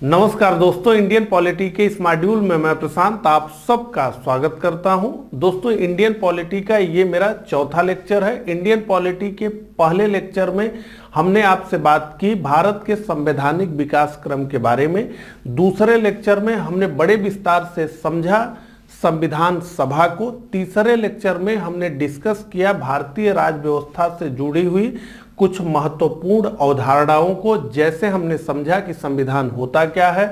नमस्कार दोस्तों, Indian polity के इस मॉड्यूल में मैं प्रशांत आप सबका स्वागत करता हूं। दोस्तों, इंडियन पॉलिटी का ये मेरा चौथा लेक्चर है। इंडियन पॉलिटी के पहले लेक्चर में हमने आपसे बात की भारत के संवैधानिक विकास क्रम के बारे में। दूसरे लेक्चर में हमने बड़े विस्तार से समझा संविधान सभा को। तीसरे लेक्चर में हमने डिस्कस किया भारतीय राज्य व्यवस्था से जुड़ी हुई कुछ महत्वपूर्ण अवधारणाओं को, जैसे हमने समझा कि संविधान होता क्या है,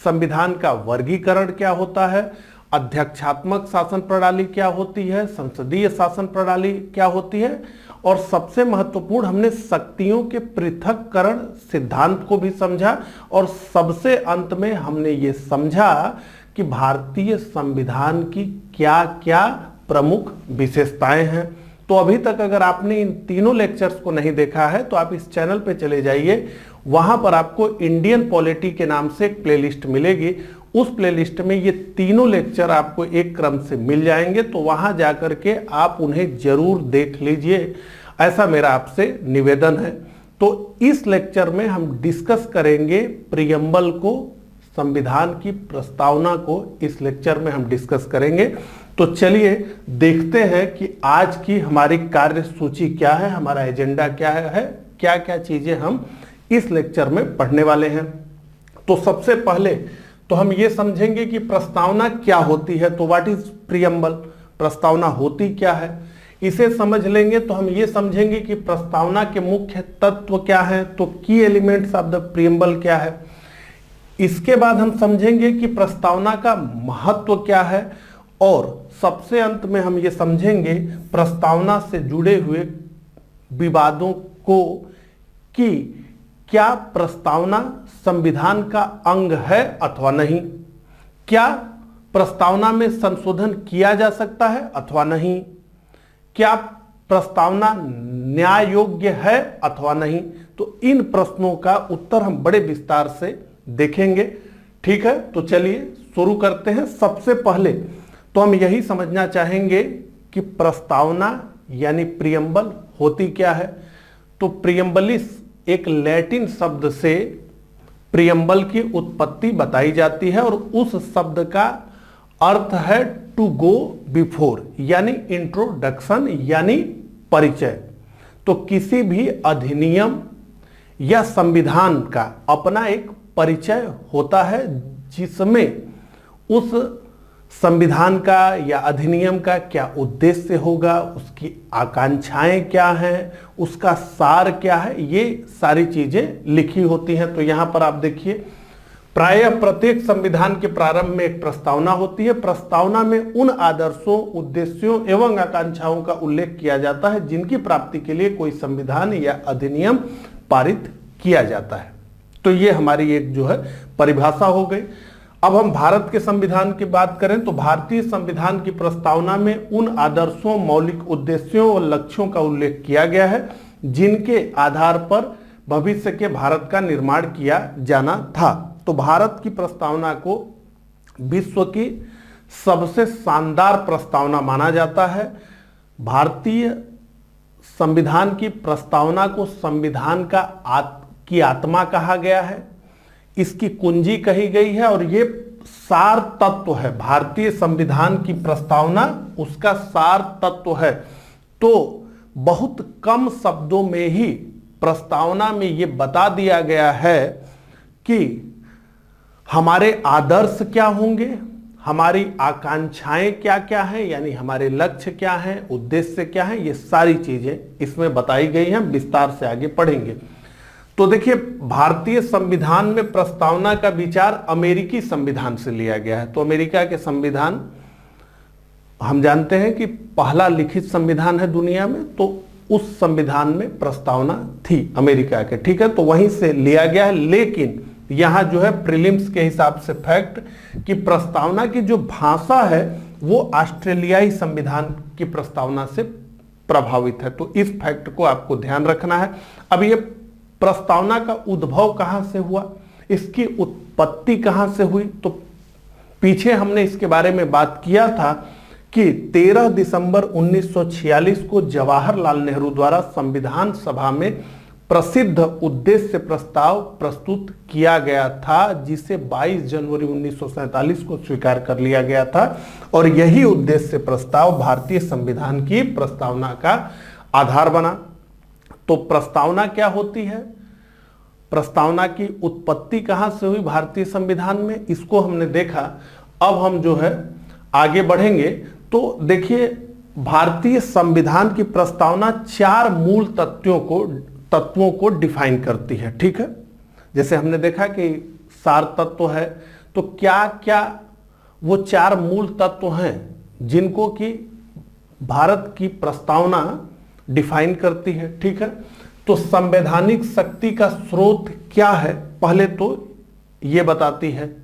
संविधान का वर्गीकरण क्या होता है, अध्यक्षात्मक शासन प्रणाली क्या होती है, संसदीय शासन प्रणाली क्या होती है, और सबसे महत्वपूर्ण हमने शक्तियों के पृथक्करण सिद्धांत को भी समझा। और सबसे अंत में हमने ये समझा कि भारतीय संविधान की क्या क्या प्रमुख विशेषताएं हैं। तो अभी तक अगर आपने इन तीनों लेक्चर्स को नहीं देखा है तो आप इस चैनल पे चले जाइए, वहां पर आपको इंडियन पॉलिटी के नाम से एक प्लेलिस्ट मिलेगी। उस प्लेलिस्ट में ये तीनों लेक्चर आपको एक क्रम से मिल जाएंगे, तो वहां जाकर के आप उन्हें जरूर देख लीजिए, ऐसा मेरा आपसे निवेदन है। तो इस लेक्चर में हम डिस्कस करेंगे प्रियम्बल को, संविधान की प्रस्तावना को इस लेक्चर में हम डिस्कस करेंगे। तो चलिए देखते हैं कि आज की हमारी कार्य सूची क्या है, हमारा एजेंडा क्या है, क्या क्या चीजें हम इस लेक्चर में पढ़ने वाले हैं। तो सबसे पहले तो हम ये समझेंगे कि प्रस्तावना क्या होती है। तो व्हाट इज प्रियम्बल, प्रस्तावना होती क्या है, इसे समझ लेंगे तो हम ये समझेंगे कि प्रस्तावना के मुख्य तत्व क्या है, तो की एलिमेंट्स ऑफ द प्रियम्बल क्या है। इसके बाद हम समझेंगे कि प्रस्तावना का महत्व क्या है, और सबसे अंत में हम ये समझेंगे प्रस्तावना से जुड़े हुए विवादों को कि क्या प्रस्तावना संविधान का अंग है अथवा नहीं, क्या प्रस्तावना में संशोधन किया जा सकता है अथवा नहीं, क्या प्रस्तावना न्याय योग्य है अथवा नहीं। तो इन प्रश्नों का उत्तर हम बड़े विस्तार से देखेंगे। ठीक है, तो चलिए शुरू करते हैं। सबसे पहले तो हम यही समझना चाहेंगे कि प्रस्तावना यानी प्रियम्बल होती क्या है। तो प्रियम्बलिस एक लैटिन शब्द से प्रियम्बल की उत्पत्ति बताई जाती है, और उस शब्द का अर्थ है टू गो बिफोर, यानी इंट्रोडक्शन यानी परिचय। तो किसी भी अधिनियम या संविधान का अपना एक परिचय होता है, जिसमें उस संविधान का या अधिनियम का क्या उद्देश्य होगा, उसकी आकांक्षाएं क्या हैं, उसका सार क्या है, ये सारी चीजें लिखी होती हैं। तो यहां पर आप देखिए, प्रायः प्रत्येक संविधान के प्रारंभ में एक प्रस्तावना होती है। प्रस्तावना में उन आदर्शों, उद्देश्यों एवं आकांक्षाओं का उल्लेख किया जाता है जिनकी प्राप्ति के लिए कोई संविधान या अधिनियम पारित किया जाता है। तो ये हमारी एक जो है परिभाषा हो गई। अब हम भारत के संविधान की बात करें तो भारतीय संविधान की प्रस्तावना में उन आदर्शों, मौलिक उद्देश्यों और लक्ष्यों का उल्लेख किया गया है जिनके आधार पर भविष्य के भारत का निर्माण किया जाना था। तो भारत की प्रस्तावना को विश्व की सबसे शानदार प्रस्तावना माना जाता है। भारतीय संविधान की प्रस्तावना को संविधान की आत्मा कहा गया है, इसकी कुंजी कही गई है, और ये सार तत्व है। भारतीय संविधान की प्रस्तावना उसका सार तत्व है। तो बहुत कम शब्दों में ही प्रस्तावना में ये बता दिया गया है कि हमारे आदर्श क्या होंगे, हमारी आकांक्षाएं क्या क्या हैं, यानी हमारे लक्ष्य क्या हैं, उद्देश्य क्या है, ये सारी चीजें इसमें बताई गई हैं। विस्तार से आगे पढ़ेंगे। तो देखिए, भारतीय संविधान में प्रस्तावना का विचार अमेरिकी संविधान से लिया गया है। तो अमेरिका के संविधान हम जानते हैं कि पहला लिखित संविधान है दुनिया में, तो उस संविधान में प्रस्तावना थी अमेरिका के। ठीक है, तो वहीं से लिया गया है। लेकिन यहां जो है प्रीलिम्स के हिसाब से फैक्ट कि प्रस्तावना की जो भाषा है वो ऑस्ट्रेलियाई संविधान की प्रस्तावना से प्रभावित है। तो इस फैक्ट को आपको ध्यान रखना है। अब ये प्रस्तावना का उद्भव कहां से हुआ, इसकी उत्पत्ति कहां से हुई, तो पीछे हमने इसके बारे में बात किया था कि 13 दिसंबर 1946 को जवाहरलाल नेहरू द्वारा संविधान सभा में प्रसिद्ध उद्देश्य प्रस्ताव प्रस्तुत किया गया था, जिसे 22 जनवरी 1947 को स्वीकार कर लिया गया था। और यही उद्देश्य प्रस्ताव भारतीय संविधान की प्रस्तावना का आधार बना। तो प्रस्तावना क्या होती है, प्रस्तावना की उत्पत्ति कहां से हुई भारतीय संविधान में, इसको हमने देखा। अब हम जो है आगे बढ़ेंगे तो देखिए, भारतीय संविधान की प्रस्तावना 4 मूल तत्वों को डिफाइन करती है। ठीक है, जैसे हमने देखा कि सार तत्व है, तो क्या क्या वो 4 मूल तत्व हैं जिनको कि भारत की प्रस्तावना डिफाइन करती है। ठीक है, तो संवैधानिक शक्ति का स्रोत क्या है, पहले तो ये बताती है।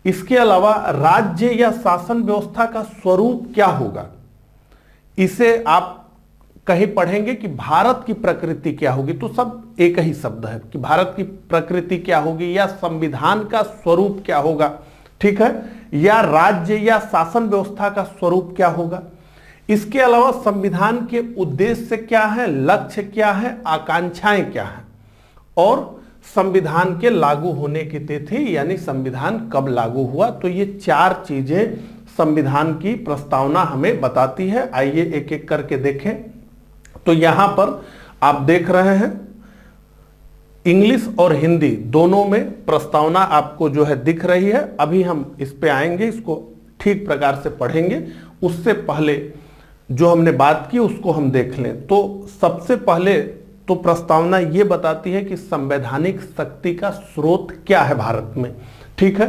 इसके अलावा राज्य या शासन व्यवस्था का स्वरूप क्या होगा, इसे आप कहीं पढ़ेंगे कि भारत की प्रकृति क्या होगी, तो सब एक ही शब्द है कि भारत की प्रकृति क्या होगी, या संविधान का स्वरूप क्या होगा। ठीक है, या राज्य या शासन व्यवस्था का स्वरूप क्या होगा। इसके अलावा संविधान के उद्देश्य क्या है, लक्ष्य क्या है, आकांक्षाएं क्या है, और संविधान के लागू होने की तिथि यानी संविधान कब लागू हुआ। तो ये 4 चीजें संविधान की प्रस्तावना हमें बताती है। आइए एक एक करके देखें। तो यहां पर आप देख रहे हैं इंग्लिश और हिंदी दोनों में प्रस्तावना आपको जो है दिख रही है। अभी हम इस पे आएंगे, इसको ठीक प्रकार से पढ़ेंगे। उससे पहले जो हमने बात की उसको हम देख लें। तो सबसे पहले तो प्रस्तावना ये बताती है कि संवैधानिक शक्ति का स्रोत क्या है भारत में। ठीक है,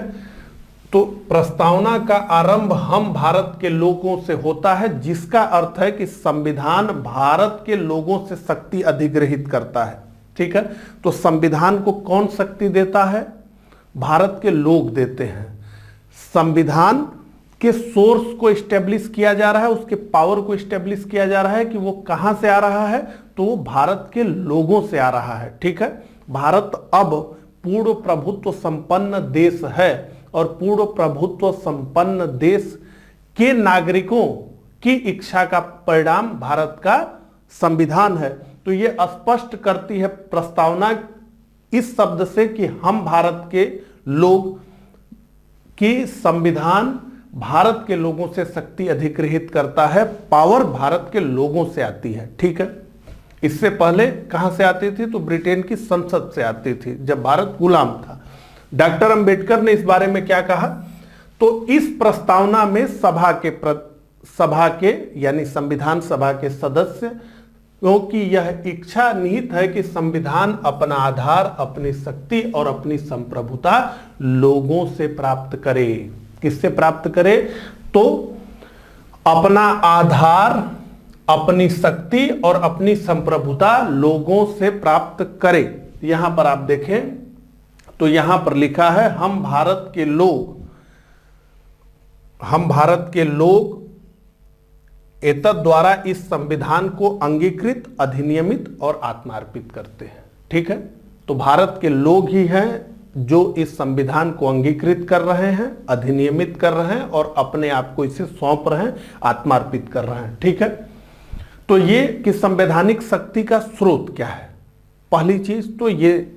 तो प्रस्तावना का आरंभ हम भारत के लोगों से होता है, जिसका अर्थ है कि संविधान भारत के लोगों से शक्ति अधिग्रहित करता है। ठीक है, तो संविधान को कौन शक्ति देता है, भारत के लोग देते हैं। संविधान के सोर्स को एस्टेब्लिश किया जा रहा है, उसके पावर को एस्टेब्लिश किया जा रहा है कि वो कहां से आ रहा है, तो वो भारत के लोगों से आ रहा है। ठीक है, भारत अब पूर्ण प्रभुत्व संपन्न देश है और पूर्ण प्रभुत्व संपन्न देश के नागरिकों की इच्छा का परिणाम भारत का संविधान है। तो ये स्पष्ट करती है प्रस्तावना इस शब्द से कि हम भारत के लोग की संविधान भारत के लोगों से शक्ति अधिग्रहित करता है, पावर भारत के लोगों से आती है। ठीक है, इससे पहले कहां से आती थी, तो ब्रिटेन की संसद से आती थी जब भारत गुलाम था। डॉक्टर अंबेडकर ने इस बारे में क्या कहा, तो इस प्रस्तावना में सभा के यानी संविधान सभा के सदस्य, क्योंकि यह इच्छा निहित है कि संविधान अपना आधार, अपनी शक्ति और अपनी संप्रभुता लोगों से प्राप्त करे। किससे प्राप्त करे, तो अपना आधार, अपनी शक्ति और अपनी संप्रभुता लोगों से प्राप्त करे। यहां पर आप देखें तो यहां पर लिखा है हम भारत के लोग एतद द्वारा इस संविधान को अंगीकृत, अधिनियमित और आत्मार्पित करते हैं। ठीक है, तो भारत के लोग ही हैं जो इस संविधान को अंगीकृत कर रहे हैं, अधिनियमित कर रहे हैं और अपने आप को इसे सौंप रहे हैं, आत्मार्पित कर रहे हैं। ठीक है, तो ये कि संवैधानिक शक्ति का स्रोत क्या है, पहली चीज तो ये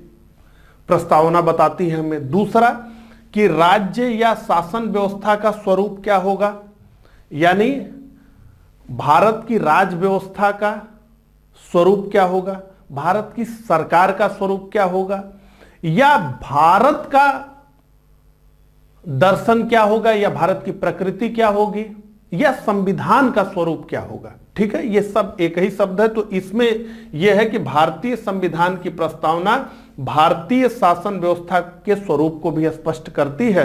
प्रस्तावना बताती है हमें। दूसरा कि राज्य या शासन व्यवस्था का स्वरूप क्या होगा, यानी भारत की राज व्यवस्था का स्वरूप क्या होगा, भारत की सरकार का स्वरूप क्या होगा, या भारत का दर्शन क्या होगा, या भारत की प्रकृति क्या होगी, या संविधान का स्वरूप क्या होगा। ठीक है, ये सब एक ही शब्द है। तो इसमें यह है कि भारतीय संविधान की प्रस्तावना भारतीय शासन व्यवस्था के स्वरूप को भी स्पष्ट करती है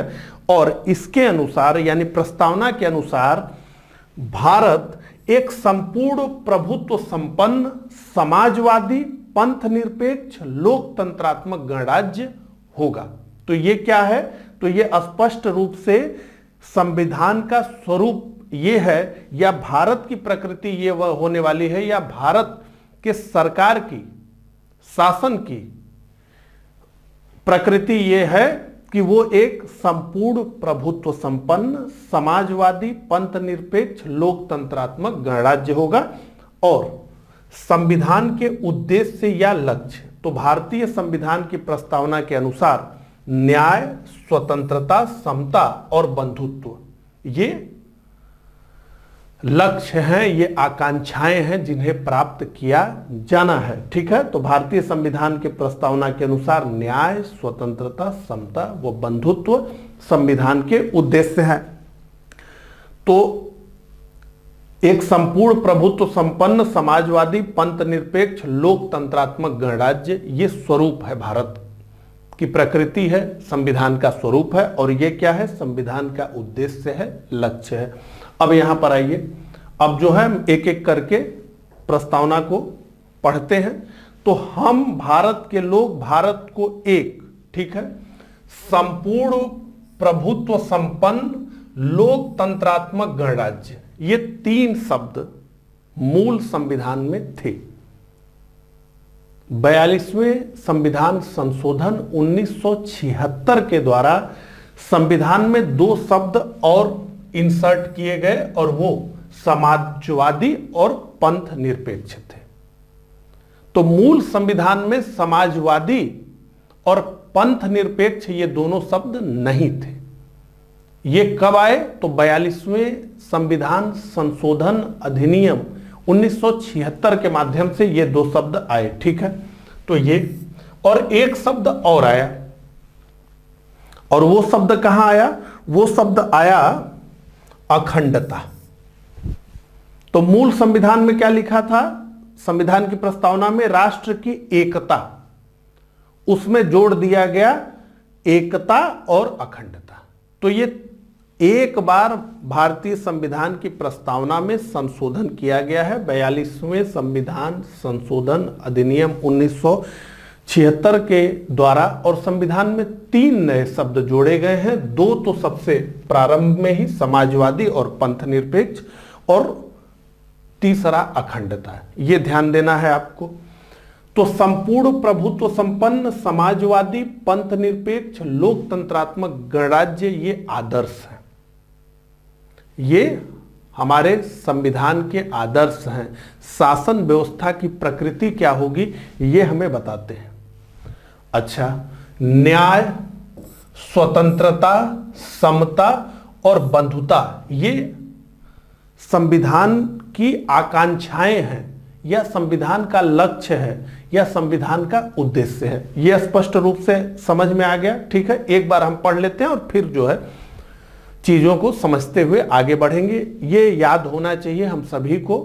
और इसके अनुसार यानी प्रस्तावना के अनुसार भारत एक संपूर्ण प्रभुत्व संपन्न समाजवादी पंथ निरपेक्ष लोकतंत्रात्मक गणराज्य होगा। तो ये क्या है, तो ये स्पष्ट रूप से संविधान का स्वरूप ये है, या भारत की प्रकृति ये वह होने वाली है, या भारत के सरकार की शासन की प्रकृति ये है कि वो एक संपूर्ण प्रभुत्व संपन्न समाजवादी पंथ निरपेक्ष लोकतंत्रात्मक गणराज्य होगा। और संविधान के उद्देश्य या लक्ष्य। तो भारतीय संविधान की प्रस्तावना के अनुसार न्याय, स्वतंत्रता, समता और बंधुत्व ये लक्ष्य हैं, ये आकांक्षाएं हैं जिन्हें प्राप्त किया जाना है। ठीक है, तो भारतीय संविधान के प्रस्तावना के अनुसार न्याय, स्वतंत्रता, समता व बंधुत्व संविधान के उद्देश्य हैं। तो एक संपूर्ण प्रभुत्व संपन्न समाजवादी पंथ निरपेक्ष लोकतंत्रात्मक गणराज्य ये स्वरूप है, भारत की प्रकृति है, संविधान का स्वरूप है। और ये क्या है? संविधान का उद्देश्य है, लक्ष्य है। अब यहां पर आइए, अब जो है एक एक करके प्रस्तावना को पढ़ते हैं। तो हम भारत के लोग भारत को एक, ठीक है, संपूर्ण प्रभुत्व संपन्न लोकतंत्रात्मक गणराज्य, ये 3 शब्द मूल संविधान में थे। 42वें संविधान संशोधन 1976 के द्वारा संविधान में 2 शब्द और इंसर्ट किए गए और वो समाजवादी और पंथ निरपेक्ष थे। तो मूल संविधान में समाजवादी और पंथ निरपेक्ष ये दोनों शब्द नहीं थे। ये कब आए? तो 42वें संविधान संशोधन अधिनियम 1976 के माध्यम से ये 2 शब्द आए। ठीक है, तो ये और एक शब्द और आया, और वो शब्द कहां आया? वो शब्द आया अखंडता। तो मूल संविधान में क्या लिखा था? संविधान की प्रस्तावना में राष्ट्र की एकता, उसमें जोड़ दिया गया एकता और अखंडता। तो ये एक बार भारतीय संविधान की प्रस्तावना में संशोधन किया गया है, 42वें संविधान संशोधन अधिनियम 1976 के द्वारा, और संविधान में 3 नए शब्द जोड़े गए हैं। 2 तो सबसे प्रारंभ में ही, समाजवादी और पंथ निरपेक्ष, और तीसरा अखंडता। ये ध्यान देना है आपको। तो संपूर्ण प्रभुत्व संपन्न समाजवादी पंथ निरपेक्ष लोकतंत्रात्मक गणराज्य ये आदर्श है, ये हमारे संविधान के आदर्श हैं। शासन व्यवस्था की प्रकृति क्या होगी ये हमें बताते हैं। अच्छा, न्याय, स्वतंत्रता, समता और बंधुता ये संविधान की आकांक्षाएं हैं, या संविधान का लक्ष्य है, या संविधान का उद्देश्य है। यह स्पष्ट रूप से समझ में आ गया। ठीक है, एक बार हम पढ़ लेते हैं और फिर जो है चीजों को समझते हुए आगे बढ़ेंगे। ये याद होना चाहिए हम सभी को,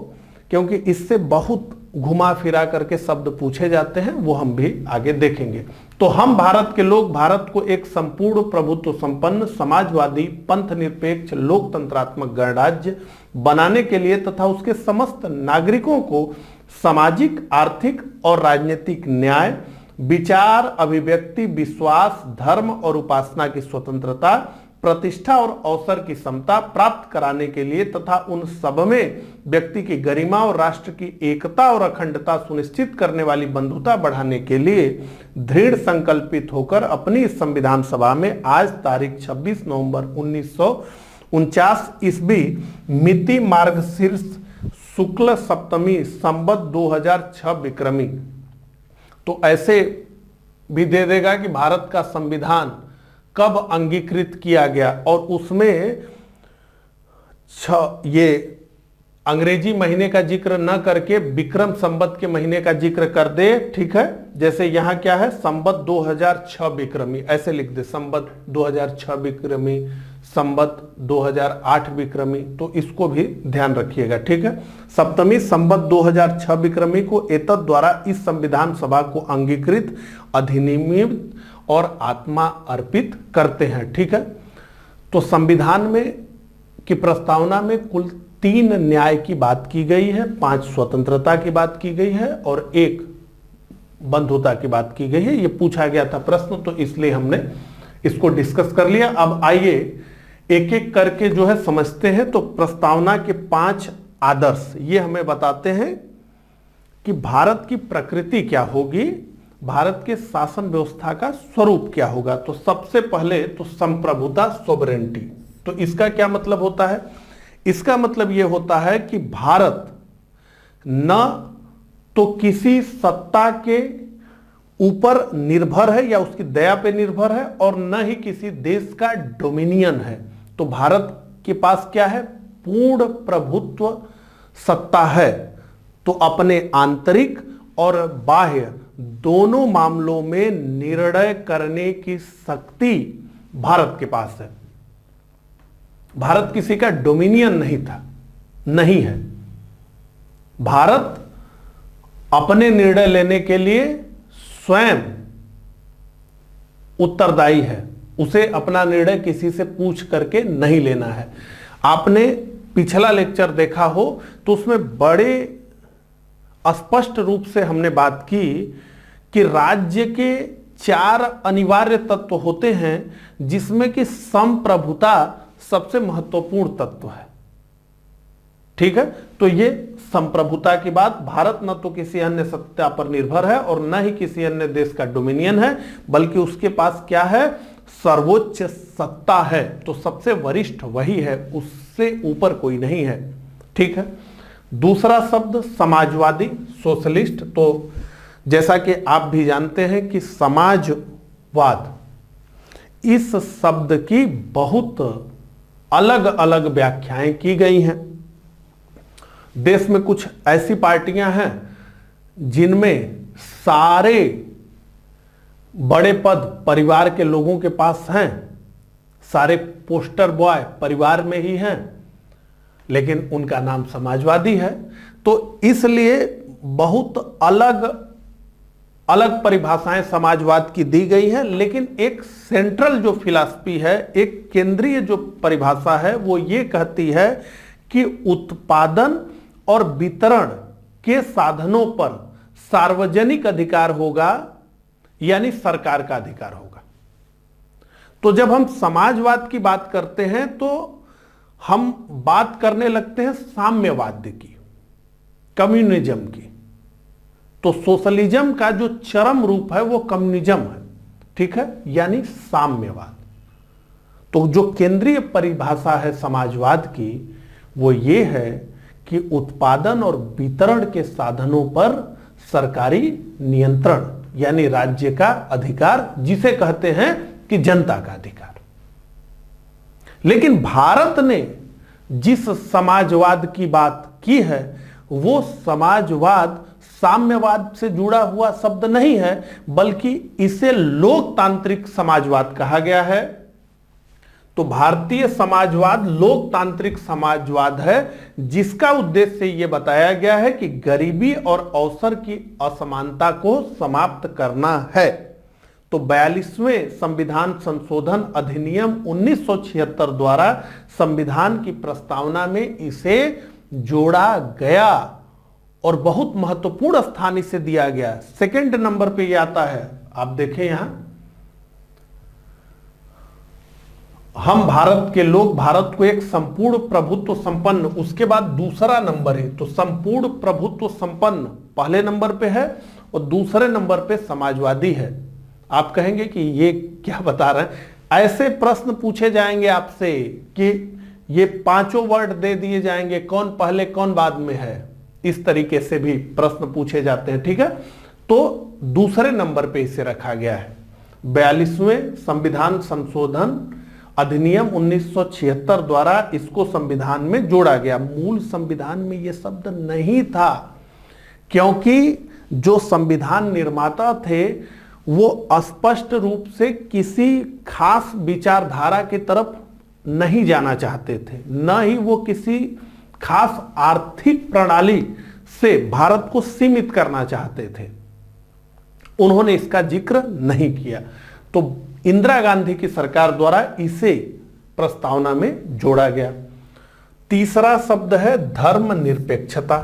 क्योंकि इससे बहुत घुमा फिरा करके शब्द पूछे जाते हैं, वो हम भी आगे देखेंगे। तो हम भारत के लोग भारत को एक संपूर्ण प्रभुत्व संपन्न समाजवादी पंथ निरपेक्ष लोकतंत्रात्मक गणराज्य बनाने के लिए तथा उसके समस्त नागरिकों को सामाजिक, आर्थिक और राजनीतिक न्याय, विचार, अभिव्यक्ति, विश्वास, धर्म और उपासना की स्वतंत्रता, प्रतिष्ठा और अवसर की समता प्राप्त कराने के लिए तथा उन सब में व्यक्ति की गरिमा और राष्ट्र की एकता और अखंडता सुनिश्चित करने वाली बंधुता बढ़ाने के लिए दृढ़ संकल्पित होकर अपनी संविधान सभा में आज तारीख 26 नवंबर 1949 ईस्वी मिति मार्गशीर्ष शुक्ल सप्तमी संवत 2006 विक्रमी। तो ऐसे भी दे देगा कि भारत का संविधान कब अंगीकृत किया गया, और उसमें ये अंग्रेजी महीने का जिक्र न करके विक्रम संवत के महीने का जिक्र कर दे। ठीक है, जैसे यहां क्या है, संवत 2006 विक्रमी, ऐसे लिख दे, संवत 2006 विक्रमी, संवत 2008 विक्रमी, तो इसको भी ध्यान रखिएगा। ठीक है, सप्तमी संवत 2006 विक्रमी को एतद द्वारा इस संविधान सभा को अंगीकृत, अधिनियमित और आत्मा अर्पित करते हैं। ठीक है, तो संविधान में की प्रस्तावना में कुल 3 न्याय की बात की गई है, 5 स्वतंत्रता की बात की गई है और 1 बंधुता की बात की गई है। ये पूछा गया था प्रश्न, तो इसलिए हमने इसको डिस्कस कर लिया। अब आइए एक एक करके जो है समझते हैं। तो प्रस्तावना के 5 आदर्श ये हमें बताते हैं कि भारत की प्रकृति क्या होगी, भारत के शासन व्यवस्था का स्वरूप क्या होगा। तो सबसे पहले तो संप्रभुता, सोवरेनिटी। तो इसका क्या मतलब होता है? इसका मतलब यह होता है कि भारत न तो किसी सत्ता के ऊपर निर्भर है या उसकी दया पे निर्भर है, और न ही किसी देश का डोमिनियन है। तो भारत के पास क्या है? पूर्ण प्रभुत्व सत्ता है। तो अपने आंतरिक और बाह्य दोनों मामलों में निर्णय करने की शक्ति भारत के पास है। भारत किसी का डोमिनियन नहीं है। भारत अपने निर्णय लेने के लिए स्वयं उत्तरदायी है। उसे अपना निर्णय किसी से पूछ करके नहीं लेना है। आपने पिछला लेक्चर देखा हो तो उसमें बड़े स्पष्ट रूप से हमने बात की कि राज्य के 4 अनिवार्य तत्व होते हैं, जिसमें कि संप्रभुता सबसे महत्वपूर्ण तत्व है। ठीक है, तो ये संप्रभुता की बात, भारत न तो किसी अन्य सत्ता पर निर्भर है और न ही किसी अन्य देश का डोमिनियन है, बल्कि उसके पास क्या है? सर्वोच्च सत्ता है। तो सबसे वरिष्ठ वही है, उससे ऊपर कोई नहीं है। ठीक है, दूसरा शब्द समाजवादी, सोशलिस्ट। तो जैसा कि आप भी जानते हैं कि समाजवाद, इस शब्द की बहुत अलग अलग व्याख्याएं की गई हैं। देश में कुछ ऐसी पार्टियां हैं जिनमें सारे बड़े पद परिवार के लोगों के पास हैं, सारे पोस्टर बॉय परिवार में ही हैं, लेकिन उनका नाम समाजवादी है। तो इसलिए बहुत अलग अलग परिभाषाएं समाजवाद की दी गई हैं, लेकिन एक सेंट्रल जो फिलॉसफी है, एक केंद्रीय जो परिभाषा है, वो ये कहती है कि उत्पादन और वितरण के साधनों पर सार्वजनिक अधिकार होगा, यानी सरकार का अधिकार होगा। तो जब हम समाजवाद की बात करते हैं तो हम बात करने लगते हैं साम्यवाद की, कम्युनिज्म की। तो सोशलिज्म का जो चरम रूप है वो कम्युनिज्म है। ठीक है, यानी साम्यवाद। तो जो केंद्रीय परिभाषा है समाजवाद की, वो ये है कि उत्पादन और वितरण के साधनों पर सरकारी नियंत्रण, यानी राज्य का अधिकार, जिसे कहते हैं कि जनता का अधिकार। लेकिन भारत ने जिस समाजवाद की बात की है, वो समाजवाद साम्यवाद से जुड़ा हुआ शब्द नहीं है, बल्कि इसे लोकतांत्रिक समाजवाद कहा गया है। तो भारतीय समाजवाद लोकतांत्रिक समाजवाद है, जिसका उद्देश्य यह बताया गया है कि गरीबी और अवसर की असमानता को समाप्त करना है। तो 42वें संविधान संशोधन अधिनियम 1976 द्वारा संविधान की प्रस्तावना में इसे जोड़ा गया और बहुत महत्वपूर्ण स्थान इसे दिया गया। सेकंड नंबर पे ये आता है, आप देखें यहां, हम भारत के लोग भारत को एक संपूर्ण प्रभुत्व संपन्न, उसके बाद दूसरा नंबर है। तो संपूर्ण प्रभुत्व संपन्न पहले नंबर पे है और दूसरे नंबर पे समाजवादी है। आप कहेंगे कि ये क्या बता रहे हैं? ऐसे प्रश्न पूछे जाएंगे आपसे कि ये 5 वर्ड दे दिए जाएंगे, कौन पहले कौन बाद में है, इस तरीके से भी प्रश्न पूछे जाते हैं। ठीक है, तो दूसरे नंबर पे इसे रखा गया है। 42वें संविधान संशोधन अधिनियम 1976 द्वारा इसको संविधान में जोड़ा गया। मूल संविधान में यह शब्द नहीं था, क्योंकि जो संविधान निर्माता थे वो स्पष्ट रूप से किसी खास विचारधारा की तरफ नहीं जाना चाहते थे, न ही वो किसी खास आर्थिक प्रणाली से भारत को सीमित करना चाहते थे। उन्होंने इसका जिक्र नहीं किया। तो इंदिरा गांधी की सरकार द्वारा इसे प्रस्तावना में जोड़ा गया। तीसरा शब्द है धर्मनिरपेक्षता।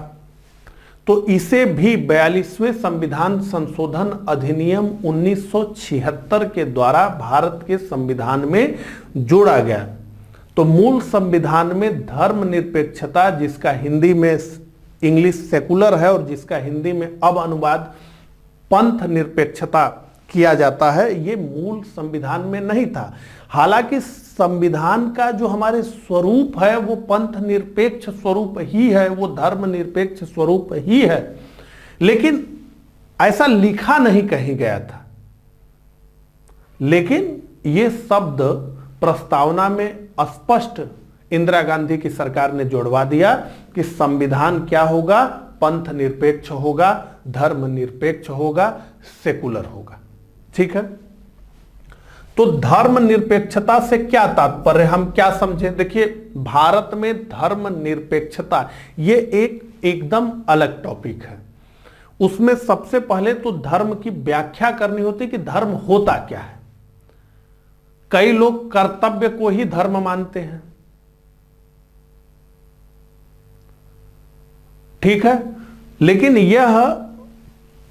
तो इसे भी 42वें संविधान संशोधन अधिनियम 1976 के द्वारा भारत के संविधान में जोड़ा गया। तो मूल संविधान में धर्मनिरपेक्षता, जिसका हिंदी में इंग्लिश सेकुलर है और जिसका हिंदी में अब अनुवाद पंथ निरपेक्षता किया जाता है, ये मूल संविधान में नहीं था। हालांकि संविधान का जो हमारे स्वरूप है वो पंथ निरपेक्ष स्वरूप ही है, वो धर्म निरपेक्ष स्वरूप ही है, लेकिन ऐसा लिखा नहीं कहीं गया था। लेकिन यह शब्द प्रस्तावना में स्पष्ट इंदिरा गांधी की सरकार ने जोड़वा दिया कि संविधान क्या होगा, पंथ निरपेक्ष होगा, धर्म निरपेक्ष होगा, सेकुलर होगा। ठीक है, तो धर्म निरपेक्षता से क्या तात्पर्य, हम क्या समझे? देखिए, भारत में धर्म निरपेक्षता ये एकदम अलग टॉपिक है। उसमें सबसे पहले तो धर्म की व्याख्या करनी होती है कि धर्म होता क्या है। कई लोग कर्तव्य को ही धर्म मानते हैं, ठीक है, लेकिन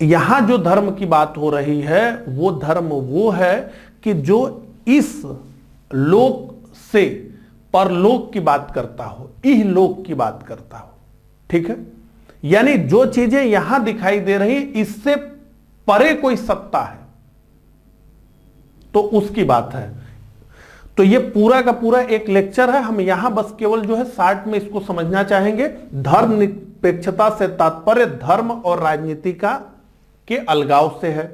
यहां जो धर्म की बात हो रही है वो धर्म वो है कि जो इस लोक से परलोक की बात करता हो, इहलोक की बात करता हो। ठीक है, यानी जो चीजें यहां दिखाई दे रही इससे परे कोई सत्ता है तो उसकी बात है। तो ये पूरा का पूरा एक लेक्चर है, हम यहां बस केवल जो है शार्ट में इसको समझना चाहेंगे। धर्म निरपेक्षता से तात्पर्य धर्म और राजनीति के अलगाव से है।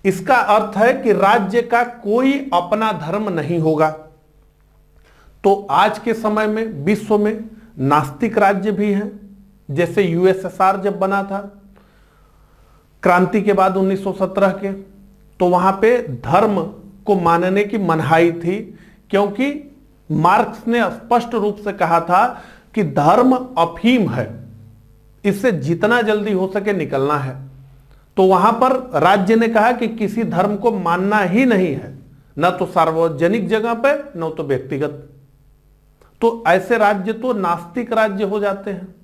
इसका अर्थ है कि राज्य का कोई अपना धर्म नहीं होगा। तो आज के समय में विश्व में नास्तिक राज्य भी हैं, जैसे यूएसएसआर जब बना था क्रांति के बाद 1917 के, तो वहां पे धर्म को मानने की मनाही थी, क्योंकि मार्क्स ने स्पष्ट रूप से कहा था कि धर्म अफीम है, इससे जितना जल्दी हो सके निकलना है। तो वहां पर राज्य ने कहा कि किसी धर्म को मानना ही नहीं है, न तो सार्वजनिक जगह पे न तो व्यक्तिगत। तो ऐसे राज्य तो नास्तिक राज्य हो जाते हैं।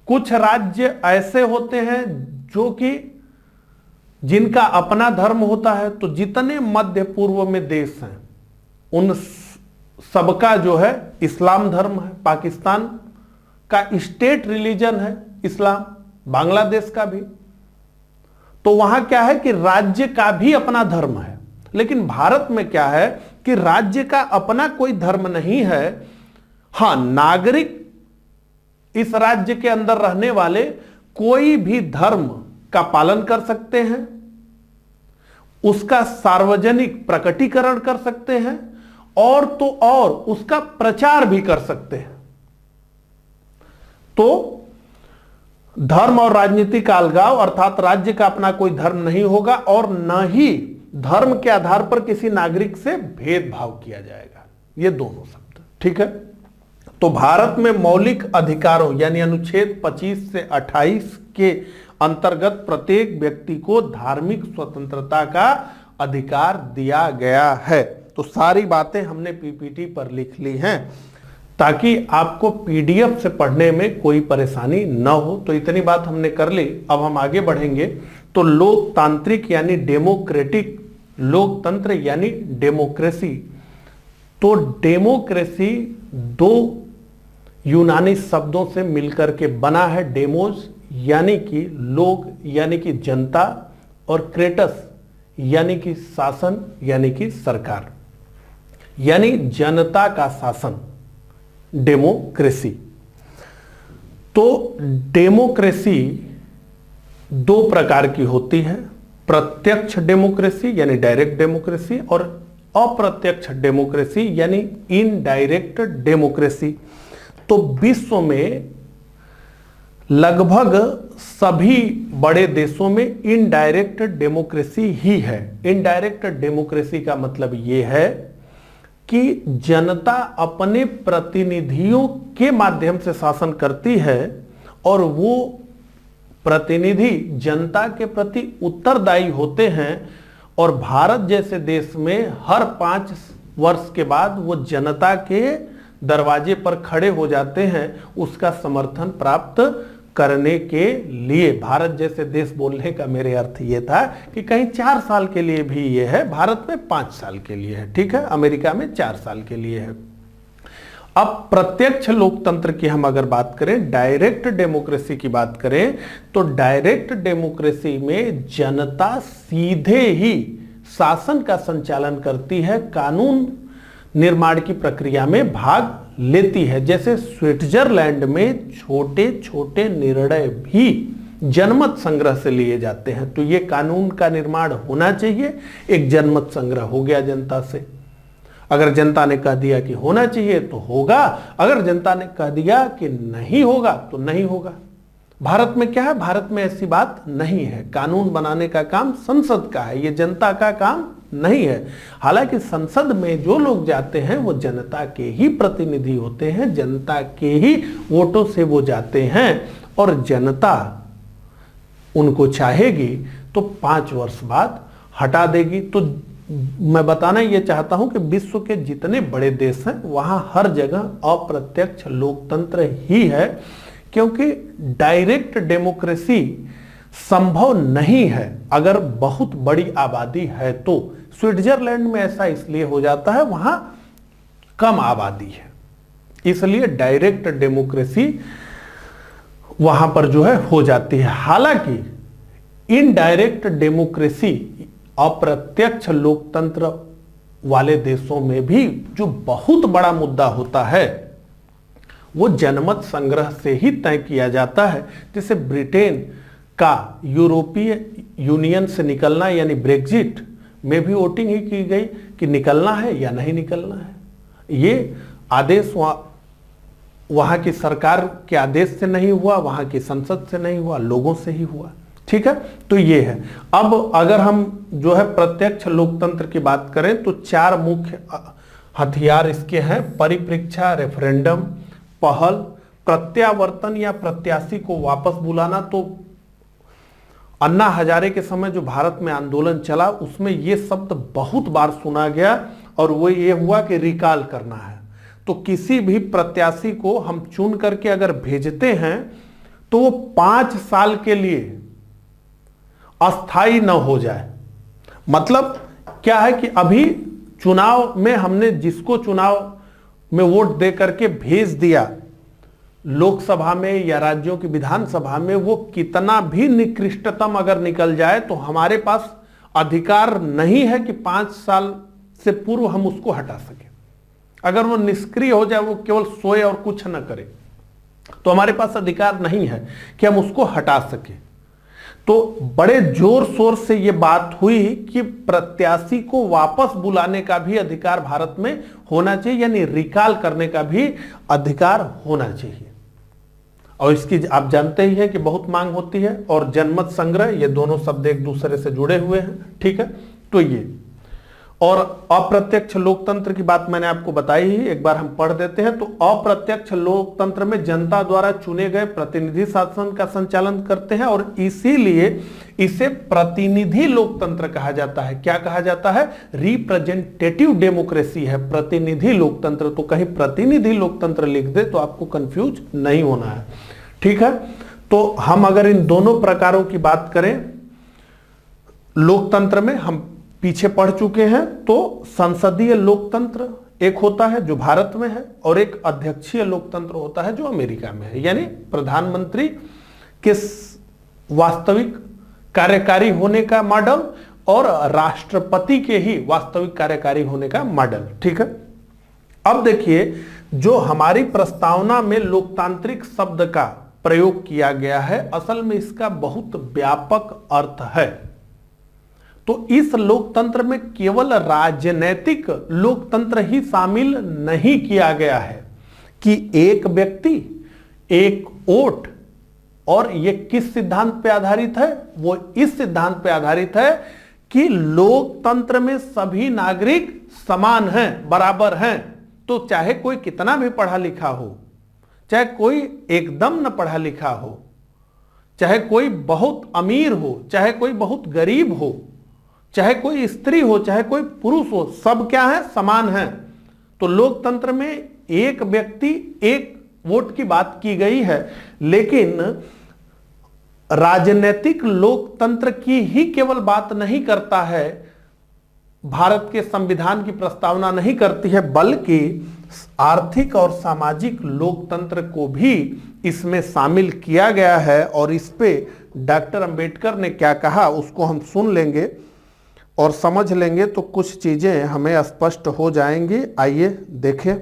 कुछ राज्य ऐसे होते हैं जो कि जिनका अपना धर्म होता है। तो जितने मध्य पूर्व में देश हैं उन सबका जो है इस्लाम धर्म है। पाकिस्तान का स्टेट रिलीजन है इस्लाम, बांग्लादेश का भी। तो वहां क्या है कि राज्य का भी अपना धर्म है। लेकिन भारत में क्या है कि राज्य का अपना कोई धर्म नहीं है। हां, नागरिक इस राज्य के अंदर रहने वाले कोई भी धर्म का पालन कर सकते हैं, उसका सार्वजनिक प्रकटीकरण कर सकते हैं और तो और उसका प्रचार भी कर सकते हैं। तो धर्म और राजनीति का अलगाव अर्थात राज्य का अपना कोई धर्म नहीं होगा और न ही धर्म के आधार पर किसी नागरिक से भेदभाव किया जाएगा। ये दोनों शब्द, ठीक है। तो भारत में मौलिक अधिकारों यानी अनुच्छेद 25 से 28 के अंतर्गत प्रत्येक व्यक्ति को धार्मिक स्वतंत्रता का अधिकार दिया गया है। तो सारी बातें हमने पीपीटी पर लिख ली हैं ताकि आपको पीडीएफ से पढ़ने में कोई परेशानी न हो। तो इतनी बात हमने कर ली। अब हम आगे बढ़ेंगे। तो लोकतांत्रिक यानी डेमोक्रेटिक, लोकतंत्र यानी डेमोक्रेसी। तो डेमोक्रेसी दो यूनानी शब्दों से मिलकर के बना है। डेमोस यानी कि लोग यानी कि जनता, और क्रेटस यानी कि शासन यानी कि सरकार, यानी जनता का शासन, डेमोक्रेसी। तो डेमोक्रेसी दो प्रकार की होती है, प्रत्यक्ष डेमोक्रेसी यानी डायरेक्ट डेमोक्रेसी और अप्रत्यक्ष डेमोक्रेसी यानी इनडायरेक्ट डेमोक्रेसी। तो विश्व में लगभग सभी बड़े देशों में इनडायरेक्ट डेमोक्रेसी ही है। इनडायरेक्ट डेमोक्रेसी का मतलब यह है कि जनता अपने प्रतिनिधियों के माध्यम से शासन करती है और वो प्रतिनिधि जनता के प्रति उत्तरदायी होते हैं। और भारत जैसे देश में हर 5 वर्ष के बाद वो जनता के दरवाजे पर खड़े हो जाते हैं उसका समर्थन प्राप्त करने के लिए। भारत जैसे देश बोलने का मेरे अर्थ ये था कि कहीं 4 साल के लिए भी ये है, भारत में 5 साल के लिए है, ठीक है, अमेरिका में 4 साल के लिए है। अब प्रत्यक्ष लोकतंत्र की हम अगर बात करें, डायरेक्ट डेमोक्रेसी की बात करें, तो डायरेक्ट डेमोक्रेसी में जनता सीधे ही शासन का संचालन करती है, कानून निर्माण की प्रक्रिया में भाग लेती है। जैसे स्विट्जरलैंड में छोटे छोटे निर्णय भी जनमत संग्रह से लिए जाते हैं। तो ये कानून का निर्माण होना चाहिए। एक जनमत संग्रह हो गया जनता से। अगर जनता ने कह दिया कि होना चाहिए तो होगा, अगर जनता ने कह दिया कि नहीं होगा तो नहीं होगा। भारत में क्या है, भारत में ऐसी बात नहीं है। कानून बनाने का काम संसद का है, ये जनता का काम नहीं है। हालांकि संसद में जो लोग जाते हैं वो जनता के ही प्रतिनिधि होते हैं, जनता के ही वोटों से वो जाते हैं और जनता उनको चाहेगी तो 5 वर्ष बाद हटा देगी। तो मैं बताना ये चाहता हूं कि विश्व के जितने बड़े देश हैं वहां हर जगह अप्रत्यक्ष लोकतंत्र ही है, क्योंकि डायरेक्ट डेमोक्रेसी संभव नहीं है अगर बहुत बड़ी आबादी है तो। स्विट्जरलैंड में ऐसा इसलिए हो जाता है, वहां कम आबादी है, इसलिए डायरेक्ट डेमोक्रेसी वहां पर जो है हो जाती है। हालांकि इनडायरेक्ट डेमोक्रेसी, अप्रत्यक्ष लोकतंत्र वाले देशों में भी जो बहुत बड़ा मुद्दा होता है वो जनमत संग्रह से ही तय किया जाता है। जैसे ब्रिटेन का यूरोपीय यूनियन से निकलना यानी ब्रेग्जिट में भी वोटिंग ही की गई कि निकलना है या नहीं निकलना है। ये आदेश वहां की सरकार के आदेश से नहीं हुआ, वहां की संसद से नहीं हुआ, लोगों से ही हुआ। ठीक है, तो ये है। अब अगर हम जो है प्रत्यक्ष लोकतंत्र की बात करें तो 4 मुख्य हथियार इसके हैं: परिप्रेक्षा, रेफरेंडम, पहल, प्रत्यावर्तन या प्रत्याशी को वापस बुलाना। तो अन्ना हजारे के समय जो भारत में आंदोलन चला उसमें ये शब्द बहुत बार सुना गया और वो ये हुआ कि रिकॉल करना है। तो किसी भी प्रत्याशी को हम चुन करके अगर भेजते हैं तो वो 5 साल के लिए अस्थाई न हो जाए। मतलब क्या है कि अभी चुनाव में हमने जिसको चुनाव में वोट दे करके भेज दिया लोकसभा में या राज्यों की विधानसभा में, वो कितना भी निकृष्टतम अगर निकल जाए तो हमारे पास अधिकार नहीं है कि 5 साल से पूर्व हम उसको हटा सके। अगर वो निष्क्रिय हो जाए, वो केवल सोए और कुछ न करे, तो हमारे पास अधिकार नहीं है कि हम उसको हटा सके। तो बड़े जोर शोर से ये बात हुई कि प्रत्याशी को वापस बुलाने का भी अधिकार भारत में होना चाहिए, यानी रिकॉल करने का भी अधिकार होना चाहिए। और इसकी आप जानते ही हैं कि बहुत मांग होती है। और जनमत संग्रह, ये दोनों शब्द एक दूसरे से जुड़े हुए हैं। ठीक है, तो ये और अप्रत्यक्ष लोकतंत्र की बात मैंने आपको बताई ही, एक बार हम पढ़ देते हैं। तो अप्रत्यक्ष लोकतंत्र में जनता द्वारा चुने गए प्रतिनिधि शासन का संचालन करते हैं और इसीलिए इसे प्रतिनिधि लोकतंत्र कहा जाता है। क्या कहा जाता है? रिप्रेजेंटेटिव डेमोक्रेसी है, प्रतिनिधि लोकतंत्र। तो कहीं प्रतिनिधि लोकतंत्र लिख दे तो आपको कंफ्यूज नहीं होना है। ठीक है, तो हम अगर इन दोनों प्रकारों की बात करें लोकतंत्र में, हम पीछे पढ़ चुके हैं। तो संसदीय लोकतंत्र एक होता है जो भारत में है और एक अध्यक्षीय लोकतंत्र होता है जो अमेरिका में है, यानी प्रधानमंत्री के वास्तविक कार्यकारी होने का मॉडल और राष्ट्रपति के ही वास्तविक कार्यकारी होने का मॉडल। ठीक है, अब देखिए जो हमारी प्रस्तावना में लोकतांत्रिक शब्द का प्रयोग किया गया है, असल में इसका बहुत व्यापक अर्थ है। तो इस लोकतंत्र में केवल राजनीतिक लोकतंत्र ही शामिल नहीं किया गया है कि एक व्यक्ति एक वोट, और ये किस सिद्धांत पे आधारित है? वो इस सिद्धांत पे आधारित है कि लोकतंत्र में सभी नागरिक समान हैं, बराबर हैं। तो चाहे कोई कितना भी पढ़ा लिखा हो, चाहे कोई एकदम न पढ़ा लिखा हो, चाहे कोई बहुत अमीर हो, चाहे कोई बहुत गरीब हो, चाहे कोई स्त्री हो, चाहे कोई पुरुष हो, सब क्या है? समान है। तो लोकतंत्र में एक व्यक्ति एक वोट की बात की गई है, लेकिन राजनीतिक लोकतंत्र की ही केवल बात नहीं करता है, भारत के संविधान की प्रस्तावना नहीं करती है, बल्कि आर्थिक और सामाजिक लोकतंत्र को भी इसमें शामिल किया गया है। और इस पे डॉक्टर अंबेडकर ने क्या कहा उसको हम सुन लेंगे और समझ लेंगे तो कुछ चीजें हमें स्पष्ट हो जाएंगी। आइए देखें।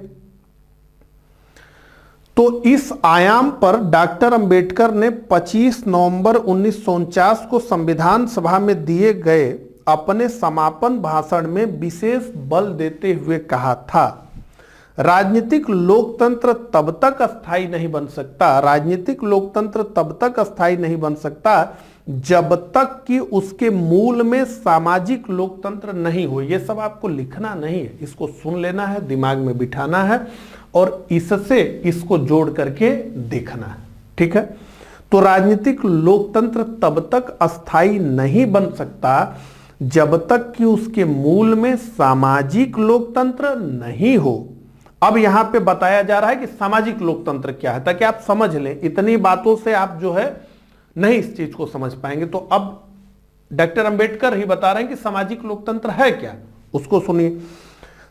तो इस आयाम पर डॉक्टर अंबेडकर ने 25 नवंबर 1949 को संविधान सभा में दिए गए अपने समापन भाषण में विशेष बल देते हुए कहा था, राजनीतिक लोकतंत्र तब तक अस्थायी नहीं बन सकता, राजनीतिक लोकतंत्र तब तक अस्थायी नहीं बन सकता जब तक कि उसके मूल में सामाजिक लोकतंत्र नहीं हो। यह सब आपको लिखना नहीं है, इसको सुन लेना है, दिमाग में बिठाना है और इससे इसको जोड़ करके देखना है। ठीक है, तो राजनीतिक लोकतंत्र तब तक अस्थायी नहीं बन सकता जब तक कि उसके मूल में सामाजिक लोकतंत्र नहीं हो। अब यहां पे बताया जा रहा है कि सामाजिक लोकतंत्र क्या है, ताकि आप समझ लें। इतनी बातों से आप जो है नहीं इस चीज को समझ पाएंगे। तो अब डॉक्टर अंबेडकर ही बता रहे हैं कि सामाजिक लोकतंत्र है क्या, उसको सुनिए।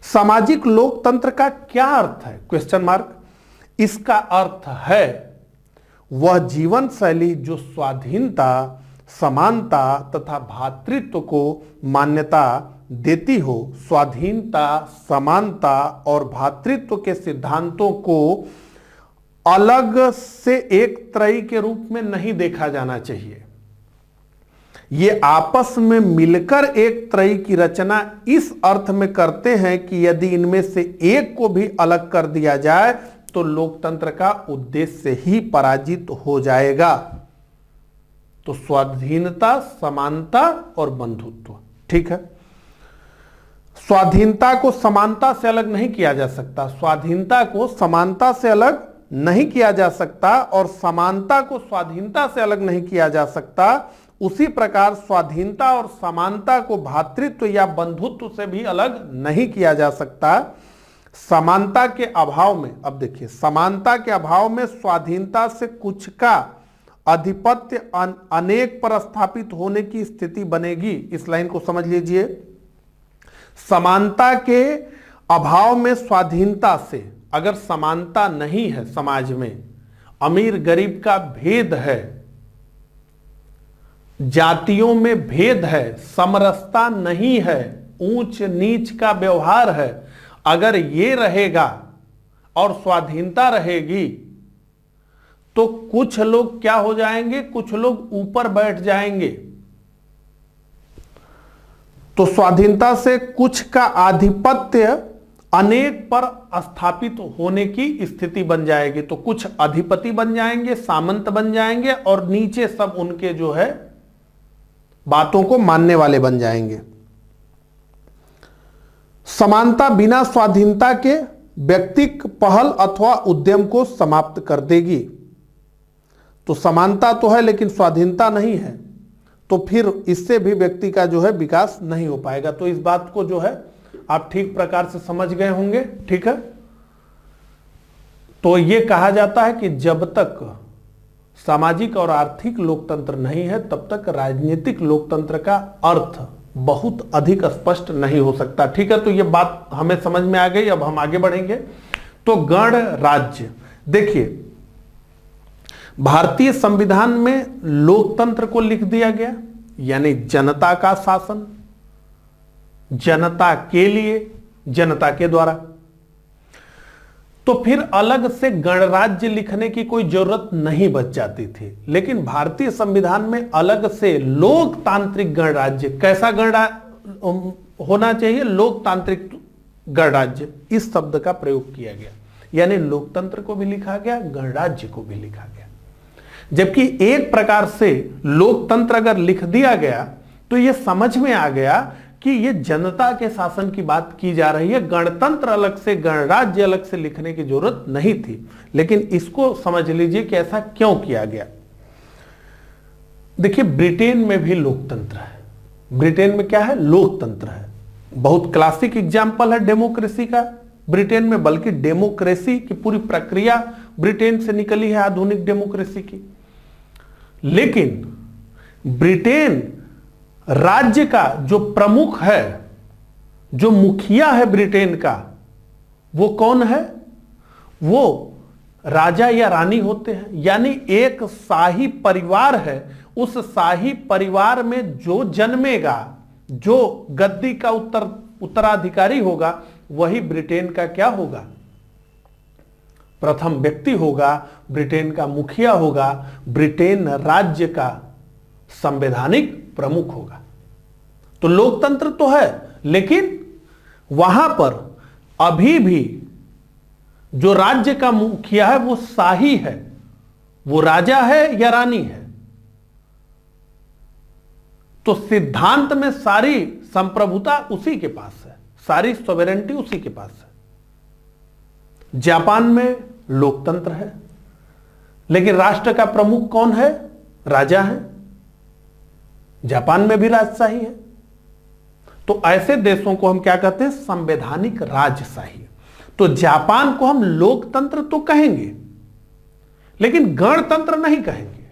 सामाजिक लोकतंत्र का क्या अर्थ है? Question mark. इसका अर्थ है वह जीवन शैली जो स्वाधीनता, समानता तथा भ्रातृत्व को मान्यता देती हो, स्वाधीनता, समानता और भ्रातृत्व के सिद्धांतों को अलग से एक त्रयी के रूप में नहीं देखा जाना चाहिए। ये आपस में मिलकर एक त्रयी की रचना इस अर्थ में करते हैं कि यदि इनमें से एक को भी अलग कर दिया जाए तो लोकतंत्र का उद्देश्य ही पराजित हो जाएगा। तो स्वाधीनता, समानता और बंधुत्व। ठीक है, स्वाधीनता को समानता से अलग नहीं किया जा सकता, स्वाधीनता को समानता से अलग नहीं किया जा सकता और समानता को स्वाधीनता से अलग नहीं किया जा सकता। उसी प्रकार स्वाधीनता और समानता को भ्रातृत्व या बंधुत्व से भी अलग नहीं किया जा सकता। समानता के अभाव में, अब देखिए, समानता के अभाव में स्वाधीनता से कुछ का आधिपत्य अनेक पर स्थापित होने की स्थिति बनेगी। इस लाइन को समझ लीजिए। समानता के अभाव में स्वाधीनता से, अगर समानता नहीं है समाज में, अमीर गरीब का भेद है, जातियों में भेद है, समरसता नहीं है, ऊंच नीच का व्यवहार है, अगर ये रहेगा और स्वाधीनता रहेगी तो कुछ लोग क्या हो जाएंगे, कुछ लोग ऊपर बैठ जाएंगे। तो स्वाधीनता से कुछ का आधिपत्य अनेक पर स्थापित होने की स्थिति बन जाएगी। तो कुछ अधिपति बन जाएंगे, सामंत बन जाएंगे और नीचे सब उनके जो है बातों को मानने वाले बन जाएंगे। समानता बिना स्वाधीनता के व्यक्तिक पहल अथवा उद्यम को समाप्त कर देगी। तो समानता तो है लेकिन स्वाधीनता नहीं है, तो फिर इससे भी व्यक्ति का जो है विकास नहीं हो पाएगा। तो इस बात को जो है आप ठीक प्रकार से समझ गए होंगे। ठीक है, तो यह कहा जाता है कि जब तक सामाजिक और आर्थिक लोकतंत्र नहीं है तब तक राजनीतिक लोकतंत्र का अर्थ बहुत अधिक स्पष्ट नहीं हो सकता। ठीक है, तो यह बात हमें समझ में आ गई। अब हम आगे बढ़ेंगे। तो गण राज्य, देखिए, भारतीय संविधान में लोकतंत्र को लिख दिया गया, यानी जनता का शासन, जनता के लिए, जनता के द्वारा। तो फिर अलग से गणराज्य लिखने की कोई जरूरत नहीं बच जाती थी। लेकिन भारतीय संविधान में अलग से लोकतांत्रिक गणराज्य, कैसा गणराज्य होना चाहिए, लोकतांत्रिक गणराज्य, इस शब्द का प्रयोग किया गया। यानी लोकतंत्र को भी लिखा गया, गणराज्य को भी लिखा गया। जबकि एक प्रकार से लोकतंत्र अगर लिख दिया गया तो यह समझ में आ गया कि यह जनता के शासन की बात की जा रही है, गणतंत्र अलग से, गणराज्य अलग से लिखने की जरूरत नहीं थी। लेकिन इसको समझ लीजिए कि ऐसा क्यों किया गया। देखिए, ब्रिटेन में भी लोकतंत्र है। ब्रिटेन में क्या है? लोकतंत्र है। बहुत क्लासिक एग्जाम्पल है डेमोक्रेसी का ब्रिटेन में, बल्कि डेमोक्रेसी की पूरी प्रक्रिया ब्रिटेन से निकली है, आधुनिक डेमोक्रेसी की। लेकिन ब्रिटेन राज्य का जो प्रमुख है, जो मुखिया है ब्रिटेन का, वो कौन है? वो राजा या रानी होते हैं। यानी एक शाही परिवार है, उस शाही परिवार में जो जन्मेगा, जो गद्दी का उत्तराधिकारी होगा, वही ब्रिटेन का क्या होगा? प्रथम व्यक्ति होगा, ब्रिटेन का मुखिया होगा, ब्रिटेन राज्य का संवैधानिक प्रमुख होगा। तो लोकतंत्र तो है, लेकिन वहां पर अभी भी जो राज्य का मुखिया है वो शाही है, वो राजा है या रानी है। तो सिद्धांत में सारी संप्रभुता उसी के पास है, सारी सॉवरेनिटी उसी के पास है। जापान में लोकतंत्र है, लेकिन राष्ट्र का प्रमुख कौन है? राजा है। जापान में भी राजशाही है। तो ऐसे देशों को हम क्या कहते हैं? संवैधानिक राजशाही। तो जापान को हम लोकतंत्र तो कहेंगे, लेकिन गणतंत्र नहीं कहेंगे।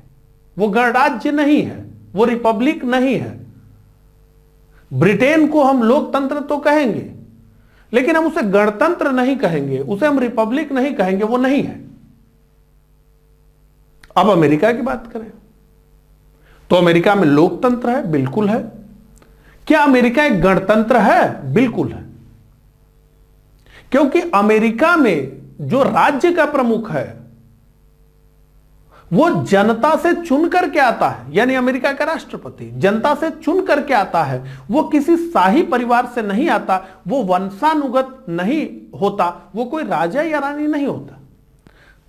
वो गणराज्य नहीं है, वो रिपब्लिक नहीं है। ब्रिटेन को हम लोकतंत्र तो कहेंगे, लेकिन हम उसे गणतंत्र नहीं कहेंगे, उसे हम रिपब्लिक नहीं कहेंगे, वो नहीं है। अब अमेरिका की बात करें तो अमेरिका में लोकतंत्र है, बिल्कुल है। क्या अमेरिका एक गणतंत्र है? बिल्कुल है। क्योंकि अमेरिका में जो राज्य का प्रमुख है वो जनता से चुन करके आता है, यानी अमेरिका का राष्ट्रपति जनता से चुन करके आता है। वो किसी शाही परिवार से नहीं आता, वो वंशानुगत नहीं होता, वो कोई राजा या रानी नहीं होता।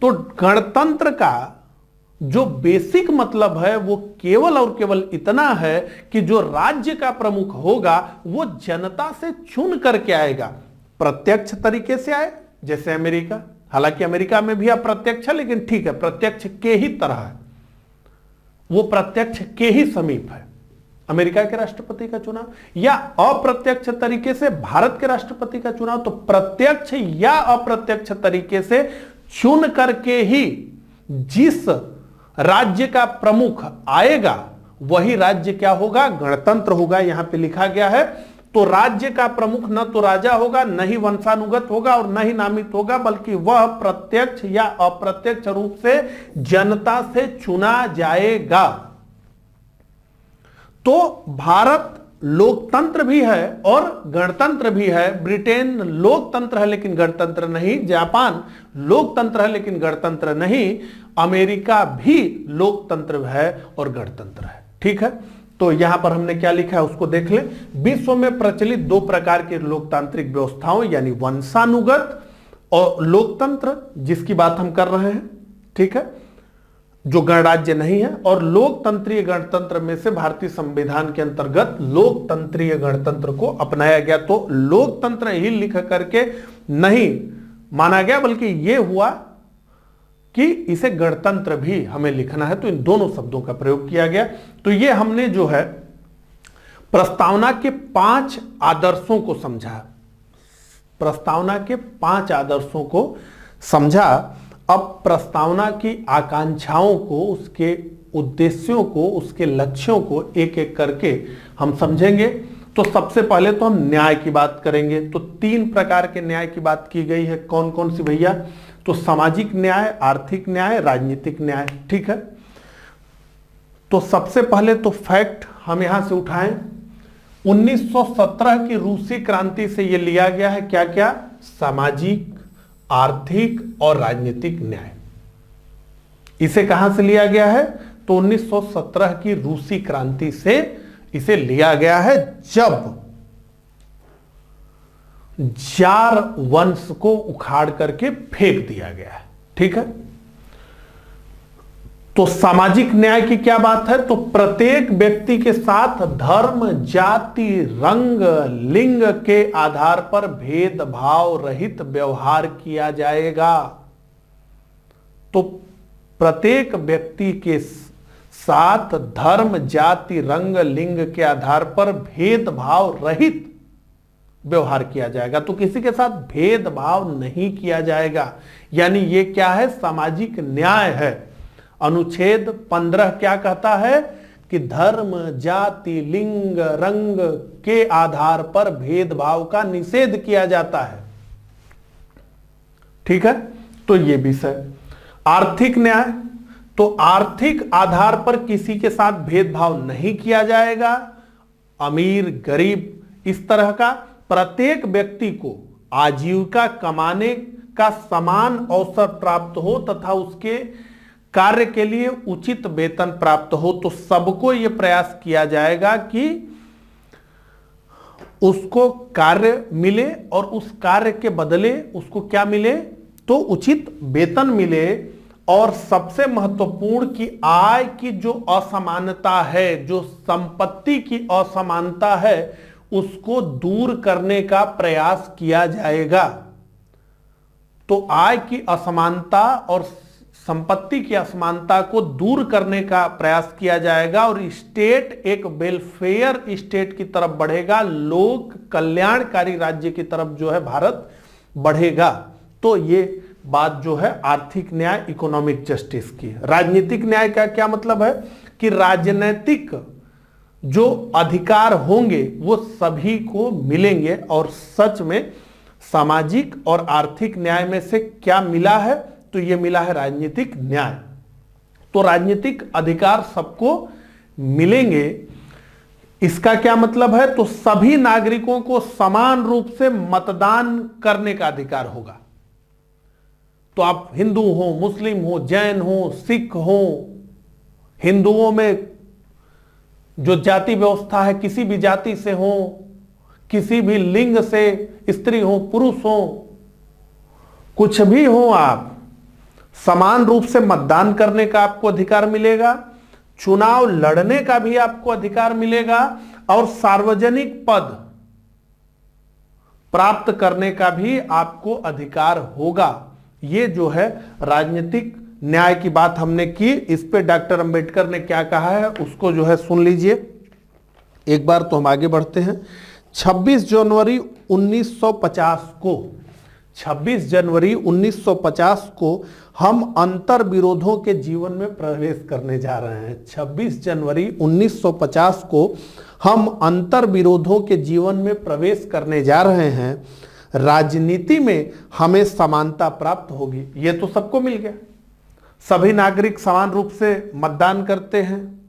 तो गणतंत्र का जो बेसिक मतलब है वो केवल और केवल इतना है कि जो राज्य का प्रमुख होगा वो जनता से चुन करके आएगा। प्रत्यक्ष तरीके से आए जैसे अमेरिका, हालांकि अमेरिका में भी अप्रत्यक्ष है, लेकिन ठीक है, प्रत्यक्ष के ही तरह है, वो प्रत्यक्ष के ही समीप है अमेरिका के राष्ट्रपति का चुनाव। या अप्रत्यक्ष तरीके से भारत के राष्ट्रपति का चुनाव, तो प्रत्यक्ष या अप्रत्यक्ष तरीके से चुन करके ही जिस राज्य का प्रमुख आएगा वही राज्य क्या होगा? गणतंत्र होगा। यहां पे लिखा गया है। तो राज्य का प्रमुख न तो राजा होगा, न ही वंशानुगत होगा और न ही नामित होगा, बल्कि वह प्रत्यक्ष या अप्रत्यक्ष रूप से जनता से चुना जाएगा। तो भारत लोकतंत्र भी है और गणतंत्र भी है। ब्रिटेन लोकतंत्र है लेकिन गणतंत्र नहीं। जापान लोकतंत्र है लेकिन गणतंत्र नहीं। अमेरिका भी लोकतंत्र है और गणतंत्र है। ठीक है, तो यहां पर हमने क्या लिखा है उसको देख लें। विश्व में प्रचलित दो प्रकार की लोकतांत्रिक व्यवस्थाओं, यानी वंशानुगत और लोकतंत्र जिसकी बात हम कर रहे हैं, ठीक है, जो गणराज्य नहीं है, और लोकतंत्रीय गणतंत्र में से भारतीय संविधान के अंतर्गत लोकतंत्रीय गणतंत्र को अपनाया गया। तो लोकतंत्र ही लिख करके नहीं माना गया, बल्कि यह हुआ कि इसे गणतंत्र भी हमें लिखना है, तो इन दोनों शब्दों का प्रयोग किया गया। तो ये हमने जो है प्रस्तावना के 5 आदर्शों को समझा, प्रस्तावना के 5 आदर्शों को समझा। अब प्रस्तावना की आकांक्षाओं को, उसके उद्देश्यों को, उसके लक्ष्यों को एक एक करके हम समझेंगे। तो सबसे पहले तो हम न्याय की बात करेंगे। तो 3 प्रकार के न्याय की बात की गई है। कौन कौन सी भैया? तो सामाजिक न्याय, आर्थिक न्याय, राजनीतिक न्याय। ठीक है, तो सबसे पहले तो फैक्ट हम यहां से उठाएं। 1917 की रूसी क्रांति से यह लिया गया है क्या क्या? सामाजिक, आर्थिक और राजनीतिक न्याय। इसे कहां से लिया गया है? तो 1917 की रूसी क्रांति से इसे लिया गया है, जब जार वंश को उखाड़ करके फेंक दिया गया है। ठीक है, तो सामाजिक न्याय की क्या बात है? तो प्रत्येक व्यक्ति के साथ धर्म, जाति, रंग, लिंग के आधार पर भेदभाव रहित व्यवहार किया जाएगा। तो प्रत्येक व्यक्ति के साथ धर्म, जाति, रंग, लिंग के आधार पर भेदभाव रहित व्यवहार किया जाएगा। तो किसी के साथ भेदभाव नहीं किया जाएगा, यानी ये क्या है? सामाजिक न्याय है। अनुच्छेद 15 क्या कहता है? कि धर्म, जाति, लिंग, रंग के आधार पर भेदभाव का निषेध किया जाता है। ठीक है, तो ये विषय। आर्थिक न्याय, तो आर्थिक आधार पर किसी के साथ भेदभाव नहीं किया जाएगा। अमीर, गरीब, इस तरह का प्रत्येक व्यक्ति को आजीविका कमाने का समान अवसर प्राप्त हो तथा उसके कार्य के लिए उचित वेतन प्राप्त हो। तो सबको यह प्रयास किया जाएगा कि उसको कार्य मिले और उस कार्य के बदले उसको क्या मिले, तो उचित वेतन मिले। और सबसे महत्वपूर्ण कि आय की जो असमानता है, जो संपत्ति की असमानता है, उसको दूर करने का प्रयास किया जाएगा। तो आय की असमानता और संपत्ति की असमानता को दूर करने का प्रयास किया जाएगा और स्टेट एक वेलफेयर स्टेट की तरफ बढ़ेगा, लोक कल्याणकारी राज्य की तरफ जो है भारत बढ़ेगा। तो ये बात जो है आर्थिक न्याय, इकोनॉमिक जस्टिस की। राजनीतिक न्याय का क्या मतलब है कि राजनीतिक जो अधिकार होंगे वो सभी को मिलेंगे। और सच में सामाजिक और आर्थिक न्याय में से क्या मिला है, तो ये मिला है राजनीतिक न्याय। तो राजनीतिक अधिकार सबको मिलेंगे। इसका क्या मतलब है, तो सभी नागरिकों को समान रूप से मतदान करने का अधिकार होगा। तो आप हिंदू हो, मुस्लिम हो, जैन हो, सिख हो, हिंदुओं में जो जाति व्यवस्था है किसी भी जाति से हो, किसी भी लिंग से, स्त्री हो पुरुष हो, कुछ भी हो, आप समान रूप से मतदान करने का आपको अधिकार मिलेगा, चुनाव लड़ने का भी आपको अधिकार मिलेगा और सार्वजनिक पद प्राप्त करने का भी आपको अधिकार होगा। ये जो है राजनीतिक न्याय की बात हमने की। इस पे डॉक्टर अंबेडकर ने क्या कहा है उसको जो है सुन लीजिए एक बार। तो हम आगे बढ़ते हैं। 26 जनवरी 1950 को 26 जनवरी 1950 को हम अंतर विरोधों के जीवन में प्रवेश करने जा रहे हैं। 26 जनवरी 1950 को हम अंतर विरोधों के जीवन में प्रवेश करने जा रहे हैं। राजनीति में हमें समानता प्राप्त होगी। यह तो सबको मिल गया, सभी नागरिक समान रूप से मतदान करते हैं,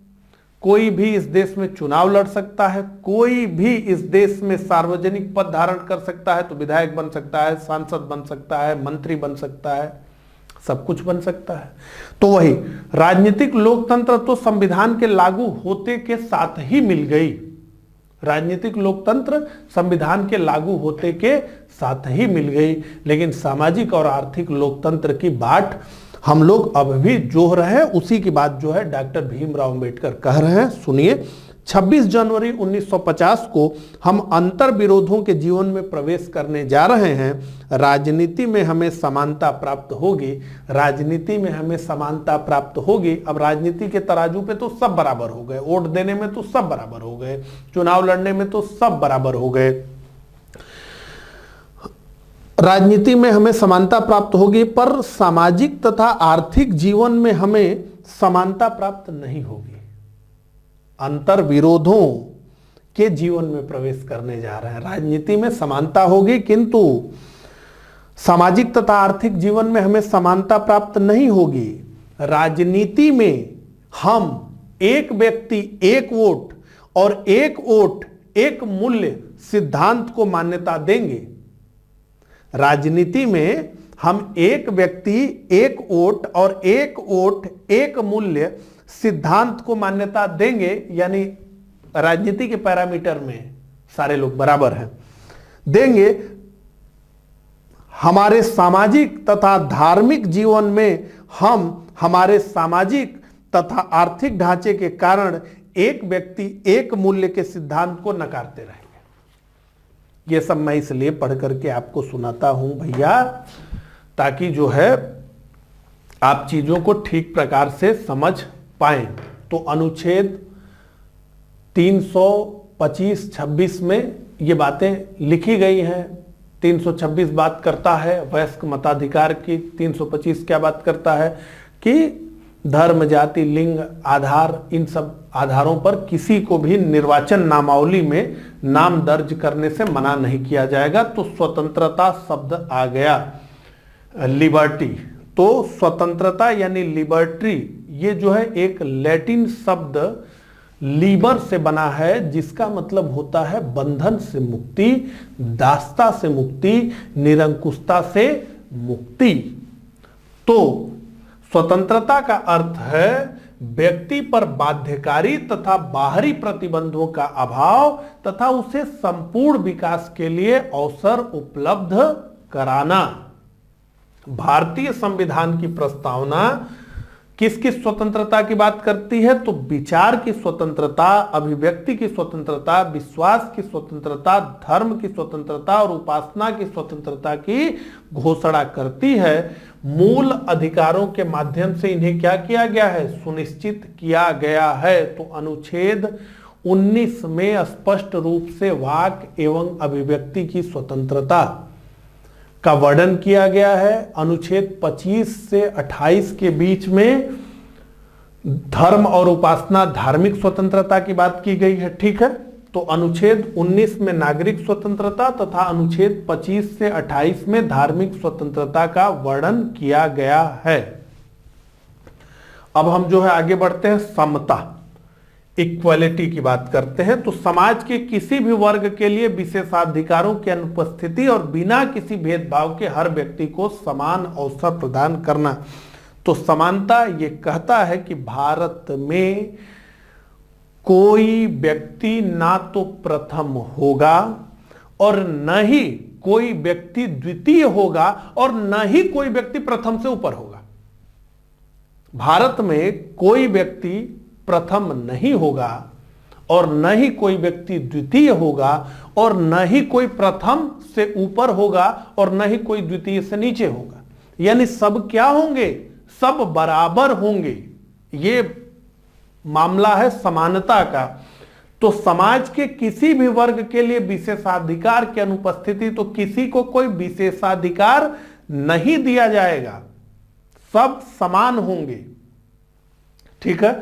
कोई भी इस देश में चुनाव लड़ सकता है, कोई भी इस देश में सार्वजनिक पद धारण कर सकता है, तो विधायक बन सकता है, सांसद बन सकता है, मंत्री बन सकता है, सब कुछ बन सकता है। तो वही राजनीतिक लोकतंत्र तो संविधान के लागू होते के साथ ही मिल गई। राजनीतिक लोकतंत्र संविधान के लागू होते के साथ ही मिल गई, लेकिन सामाजिक और आर्थिक लोकतंत्र की बाट हम लोग अब भी जोह रहे हैं। उसी की बात जो है डॉक्टर भीमराव अंबेडकर कह रहे हैं। सुनिए, 26 जनवरी 1950 को हम अंतर विरोधों के जीवन में प्रवेश करने जा रहे हैं। राजनीति में हमें समानता प्राप्त होगी, राजनीति में हमें समानता प्राप्त होगी। अब राजनीति के तराजू पे तो सब बराबर हो गए, वोट देने में तो सब बराबर हो गए, चुनाव लड़ने में तो सब बराबर हो गए। राजनीति में हमें समानता प्राप्त होगी, पर सामाजिक तथा आर्थिक जीवन में हमें समानता प्राप्त नहीं होगी। अंतर विरोधों के जीवन में प्रवेश करने जा रहे हैं। राजनीति में समानता होगी, किंतु सामाजिक तथा आर्थिक जीवन में हमें समानता प्राप्त नहीं होगी। राजनीति में हम एक व्यक्ति एक वोट और एक वोट एक मूल्य सिद्धांत को मान्यता देंगे। राजनीति में हम एक व्यक्ति एक वोट और एक वोट एक मूल्य सिद्धांत को मान्यता देंगे, यानी राजनीति के पैरामीटर में सारे लोग बराबर हैं, देंगे। हमारे सामाजिक तथा धार्मिक जीवन में हम हमारे सामाजिक तथा आर्थिक ढांचे के कारण एक व्यक्ति एक मूल्य के सिद्धांत को नकारते रहेंगे। ये सब मैं इसलिए पढ़ करके आपको सुनाता हूं भैया, ताकि जो है आप चीजों को ठीक प्रकार से समझ पाएं। तो अनुच्छेद 325-26 में ये बातें लिखी गई हैं। 326 बात करता है वयस्क मताधिकार की, 325 क्या बात करता है कि धर्म, जाति, लिंग, आधार, इन सब आधारों पर किसी को भी निर्वाचन नामावली में नाम दर्ज करने से मना नहीं किया जाएगा। तो स्वतंत्रता शब्द आ गया, लिबर्टी। तो स्वतंत्रता यानी लिबर्टी, ये जो है एक लैटिन शब्द लीबर से बना है, जिसका मतलब होता है बंधन से मुक्ति, दासता से मुक्ति, निरंकुशता से मुक्ति। तो स्वतंत्रता का अर्थ है व्यक्ति पर बाध्यकारी तथा बाहरी प्रतिबंधों का अभाव तथा उसे संपूर्ण विकास के लिए अवसर उपलब्ध कराना। भारतीय संविधान की प्रस्तावना किस किस स्वतंत्रता की बात करती है? तो विचार की स्वतंत्रता, अभिव्यक्ति की स्वतंत्रता, विश्वास की स्वतंत्रता, धर्म की स्वतंत्रता और उपासना की स्वतंत्रता की घोषणा करती है। मूल अधिकारों के माध्यम से इन्हें क्या किया गया है? सुनिश्चित किया गया है। तो अनुच्छेद 19 में स्पष्ट रूप से वाक एवं अभिव्यक्ति की स्वतंत्रता का वर्णन किया गया है। अनुच्छेद 25 से 28 के बीच में धर्म और उपासना, धार्मिक स्वतंत्रता की बात की गई है। ठीक है, तो अनुच्छेद 19 में नागरिक स्वतंत्रता तथा अनुच्छेद 25 से 28 में धार्मिक स्वतंत्रता का वर्णन किया गया है। अब हम जो है आगे बढ़ते हैं, समता, इक्वलिटी की बात करते हैं। तो समाज के किसी भी वर्ग के लिए विशेषाधिकारों की अनुपस्थिति और बिना किसी भेदभाव के हर व्यक्ति को समान अवसर प्रदान करना। तो समानता ये कहता है कि भारत में कोई व्यक्ति ना तो प्रथम होगा और न ही कोई व्यक्ति द्वितीय होगा और न ही कोई व्यक्ति प्रथम से ऊपर होगा। भारत में कोई व्यक्ति प्रथम नहीं होगा और न ही कोई व्यक्ति द्वितीय होगा और न ही कोई प्रथम से ऊपर होगा और न ही कोई द्वितीय से नीचे होगा। यानी सब क्या होंगे? सब बराबर होंगे। ये मामला है समानता का। तो समाज के किसी भी वर्ग के लिए विशेषाधिकार की अनुपस्थिति, तो किसी को कोई विशेषाधिकार नहीं दिया जाएगा, सब समान होंगे। ठीक है,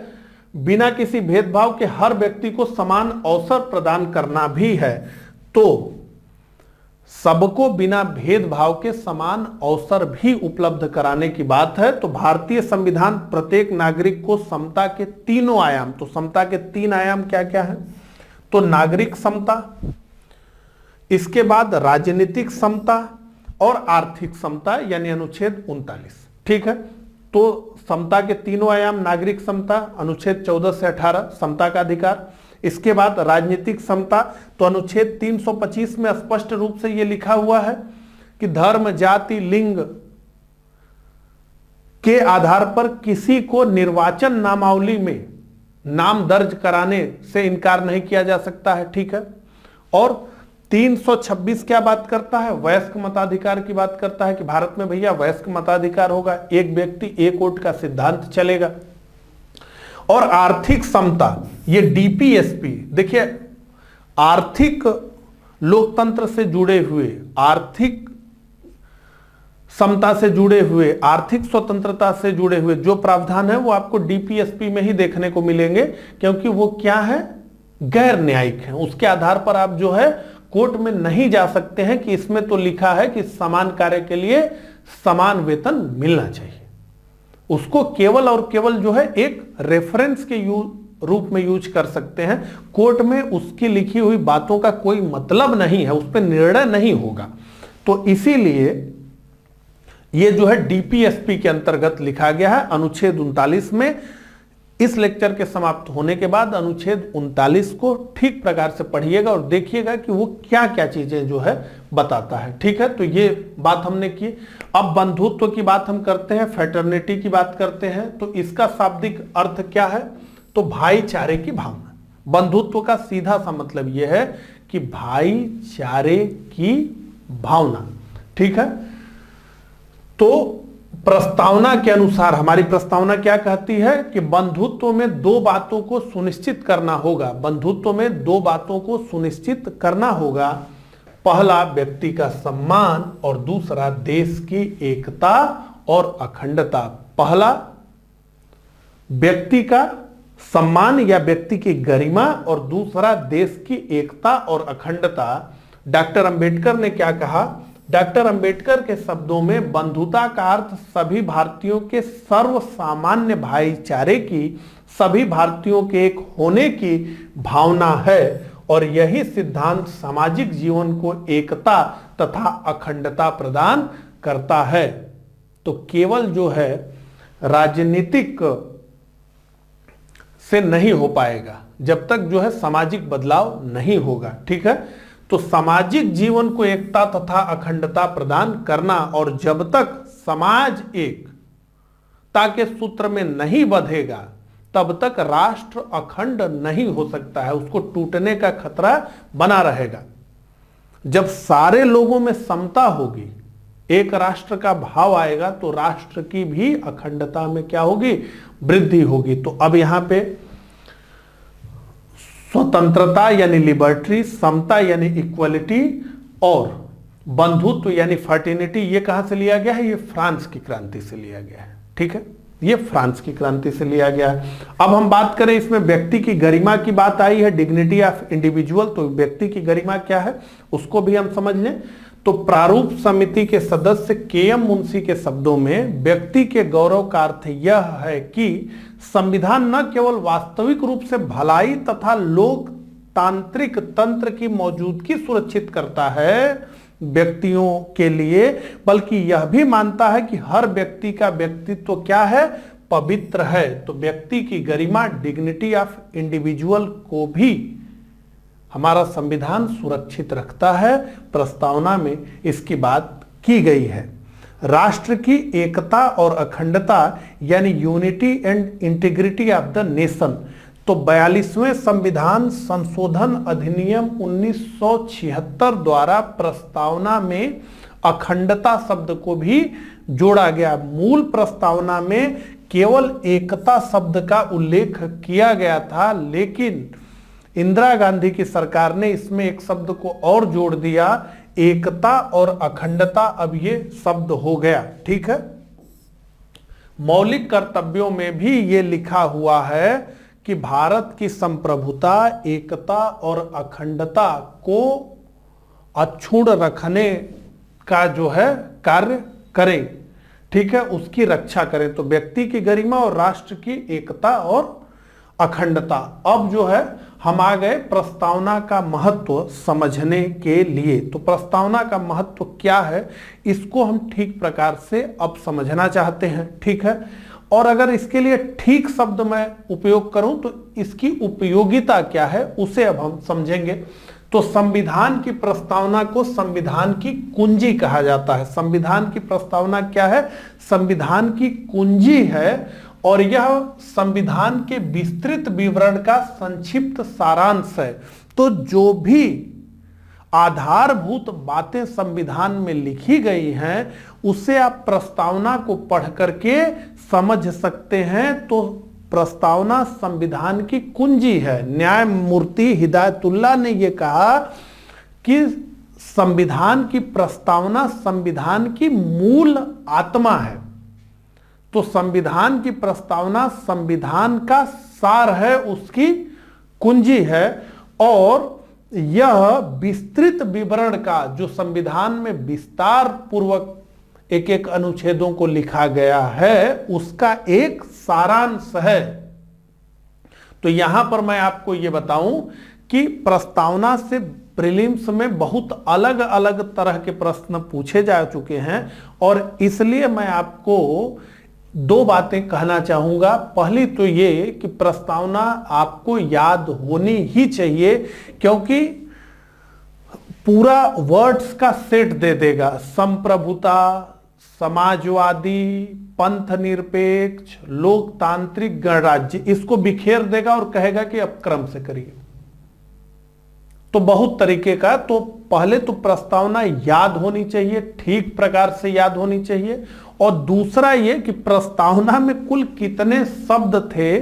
बिना किसी भेदभाव के हर व्यक्ति को समान अवसर प्रदान करना भी है। तो सबको बिना भेदभाव के समान अवसर भी उपलब्ध कराने की बात है। तो भारतीय संविधान प्रत्येक नागरिक को समता के तीनों आयाम, तो समता के 3 आयाम क्या क्या है? तो नागरिक समता, इसके बाद राजनीतिक समता और आर्थिक समता, यानी अनुच्छेद 39। ठीक है, तो समता के तीनों आयाम, नागरिक समता अनुच्छेद 14 से 18 समता का अधिकार। इसके बाद राजनीतिक समता, तो अनुच्छेद 325 में स्पष्ट रूप से यह लिखा हुआ है कि धर्म, जाति, लिंग के आधार पर किसी को निर्वाचन नामावली में नाम दर्ज कराने से इनकार नहीं किया जा सकता है। ठीक है, और 326 क्या बात करता है? वयस्क मताधिकार की बात करता है कि भारत में भैया वयस्क मताधिकार होगा, एक व्यक्ति एक वोट का सिद्धांत चलेगा। और आर्थिक समता, ये डीपीएसपी, देखिए आर्थिक लोकतंत्र से जुड़े हुए, आर्थिक समता से जुड़े हुए, आर्थिक स्वतंत्रता से जुड़े हुए जो प्रावधान है वो आपको डीपीएसपी में ही देखने को मिलेंगे, क्योंकि वो क्या है? गैर न्यायिक है। उसके आधार पर आप जो है कोर्ट में नहीं जा सकते हैं कि इसमें तो लिखा है कि समान कार्य के लिए समान वेतन मिलना चाहिए। उसको केवल और केवल जो है एक रेफरेंस के रूप में यूज कर सकते हैं। कोर्ट में उसकी लिखी हुई बातों का कोई मतलब नहीं है, उस पर निर्णय नहीं होगा। तो इसीलिए ये जो है डीपीएसपी के अंतर्गत लिखा गया है अनुच्छेद 39 में। इस लेक्चर के समाप्त होने के बाद अनुच्छेद 39 को ठीक प्रकार से पढ़िएगा और देखिएगा कि वो क्या क्या चीजें जो है बताता है। ठीक है, तो ये बात हमने की। अब बंधुत्व की बात हम करते हैं, फ्रेटर्निटी की बात करते हैं। तो इसका शाब्दिक अर्थ क्या है? तो भाईचारे की भावना। बंधुत्व का सीधा सा मतलब यह है कि भाईचारे की भावना। ठीक है, तो प्रस्तावना के अनुसार हमारी प्रस्तावना क्या कहती है कि बंधुत्व में 2 बातों को सुनिश्चित करना होगा। बंधुत्व में 2 बातों को सुनिश्चित करना होगा। पहला, व्यक्ति का सम्मान और दूसरा, देश की एकता और अखंडता। पहला, व्यक्ति का सम्मान या व्यक्ति की गरिमा और दूसरा, देश की एकता और अखंडता। डॉक्टर अंबेडकर ने क्या कहा? डॉक्टर अंबेडकर के शब्दों में बंधुता का अर्थ सभी भारतीयों के सर्व सामान्य भाईचारे की, सभी भारतीयों के एक होने की भावना है और यही सिद्धांत सामाजिक जीवन को एकता तथा अखंडता प्रदान करता है तो केवल जो है राजनीतिक से नहीं हो पाएगा, जब तक जो है सामाजिक बदलाव नहीं होगा। ठीक है, तो सामाजिक जीवन को एकता तथा अखंडता प्रदान करना, और जब तक समाज एकता के सूत्र में नहीं बंधेगा तब तक राष्ट्र अखंड नहीं हो सकता है, उसको टूटने का खतरा बना रहेगा। जब सारे लोगों में समता होगी, एक राष्ट्र का भाव आएगा, तो राष्ट्र की भी अखंडता में क्या होगी, वृद्धि होगी। तो अब यहां पे स्वतंत्रता यानी लिबर्टी, समता यानी इक्वलिटी, और बंधुत्व यानी फर्टिनिटी, ये कहां से लिया गया है, ये फ्रांस की क्रांति से लिया गया है। ठीक है, ये फ्रांस की क्रांति से लिया गया है। अब हम बात करें, इसमें व्यक्ति की गरिमा की बात आई है, डिग्निटी ऑफ इंडिविजुअल, तो व्यक्ति की गरिमा क्या है उसको भी हम समझ लें। तो प्रारूप समिति के सदस्य के.एम. मुंशी के शब्दों में व्यक्ति के गौरव का अर्थ यह है कि संविधान न केवल वास्तविक रूप से भलाई तथा लोकतांत्रिक तंत्र की मौजूदगी सुरक्षित करता है व्यक्तियों के लिए, बल्कि यह भी मानता है कि हर व्यक्ति का व्यक्तित्व क्या है, पवित्र है। तो व्यक्ति की गरिमा, डिग्निटी ऑफ इंडिविजुअल को भी हमारा संविधान सुरक्षित रखता है। प्रस्तावना में इसकी बात की गई है। राष्ट्र की एकता और अखंडता यानी unity and integrity of the nation, तो 42वें संविधान संशोधन अधिनियम 1976 द्वारा प्रस्तावना में अखंडता शब्द को भी जोड़ा गया। मूल प्रस्तावना में केवल एकता शब्द का उल्लेख किया गया था, लेकिन इंदिरा गांधी की सरकार ने इसमें एक शब्द को और जोड़ दिया, एकता और अखंडता, अब ये शब्द हो गया। ठीक है, मौलिक कर्तव्यों में भी ये लिखा हुआ है कि भारत की संप्रभुता, एकता और अखंडता को अक्षुण्ण रखने का जो है कार्य करें। ठीक है, उसकी रक्षा करें। तो व्यक्ति की गरिमा और राष्ट्र की एकता और अखंडता। अब जो है हम आ गए प्रस्तावना का महत्व समझने के लिए। तो प्रस्तावना का महत्व क्या है, इसको हम ठीक प्रकार से अब समझना चाहते हैं। ठीक है, और अगर इसके लिए ठीक शब्द मैं उपयोग करूं तो इसकी उपयोगिता क्या है उसे अब हम समझेंगे। तो संविधान की प्रस्तावना को संविधान की कुंजी कहा जाता है। संविधान की प्रस्तावना क्या है, संविधान की कुंजी है, और यह संविधान के विस्तृत विवरण का संक्षिप्त सारांश है। तो जो भी आधारभूत बातें संविधान में लिखी गई हैं उसे आप प्रस्तावना को पढ़ करके समझ सकते हैं। तो प्रस्तावना संविधान की कुंजी है। न्यायमूर्ति हिदायतुल्लाह ने यह कहा कि संविधान की प्रस्तावना संविधान की मूल आत्मा है। तो संविधान की प्रस्तावना संविधान का सार है, उसकी कुंजी है, और यह विस्तृत विवरण का जो संविधान में विस्तार पूर्वक एक एक अनुच्छेदों को लिखा गया है उसका एक सारांश है। तो यहां पर मैं आपको यह बताऊं कि प्रस्तावना से प्रीलिम्स में बहुत अलग अलग तरह के प्रश्न पूछे जा चुके हैं, और इसलिए मैं आपको दो बातें कहना चाहूंगा। पहली तो ये कि प्रस्तावना आपको याद होनी ही चाहिए, क्योंकि पूरा वर्ड्स का सेट दे देगा। संप्रभुता, समाजवादी, पंथ निरपेक्ष, लोकतांत्रिक, गणराज्य, इसको बिखेर देगा और कहेगा कि अब क्रम से करिए। तो बहुत तरीके का, तो पहले तो प्रस्तावना याद होनी चाहिए, ठीक प्रकार से याद होनी चाहिए। और दूसरा ये कि प्रस्तावना में कुल कितने शब्द थे,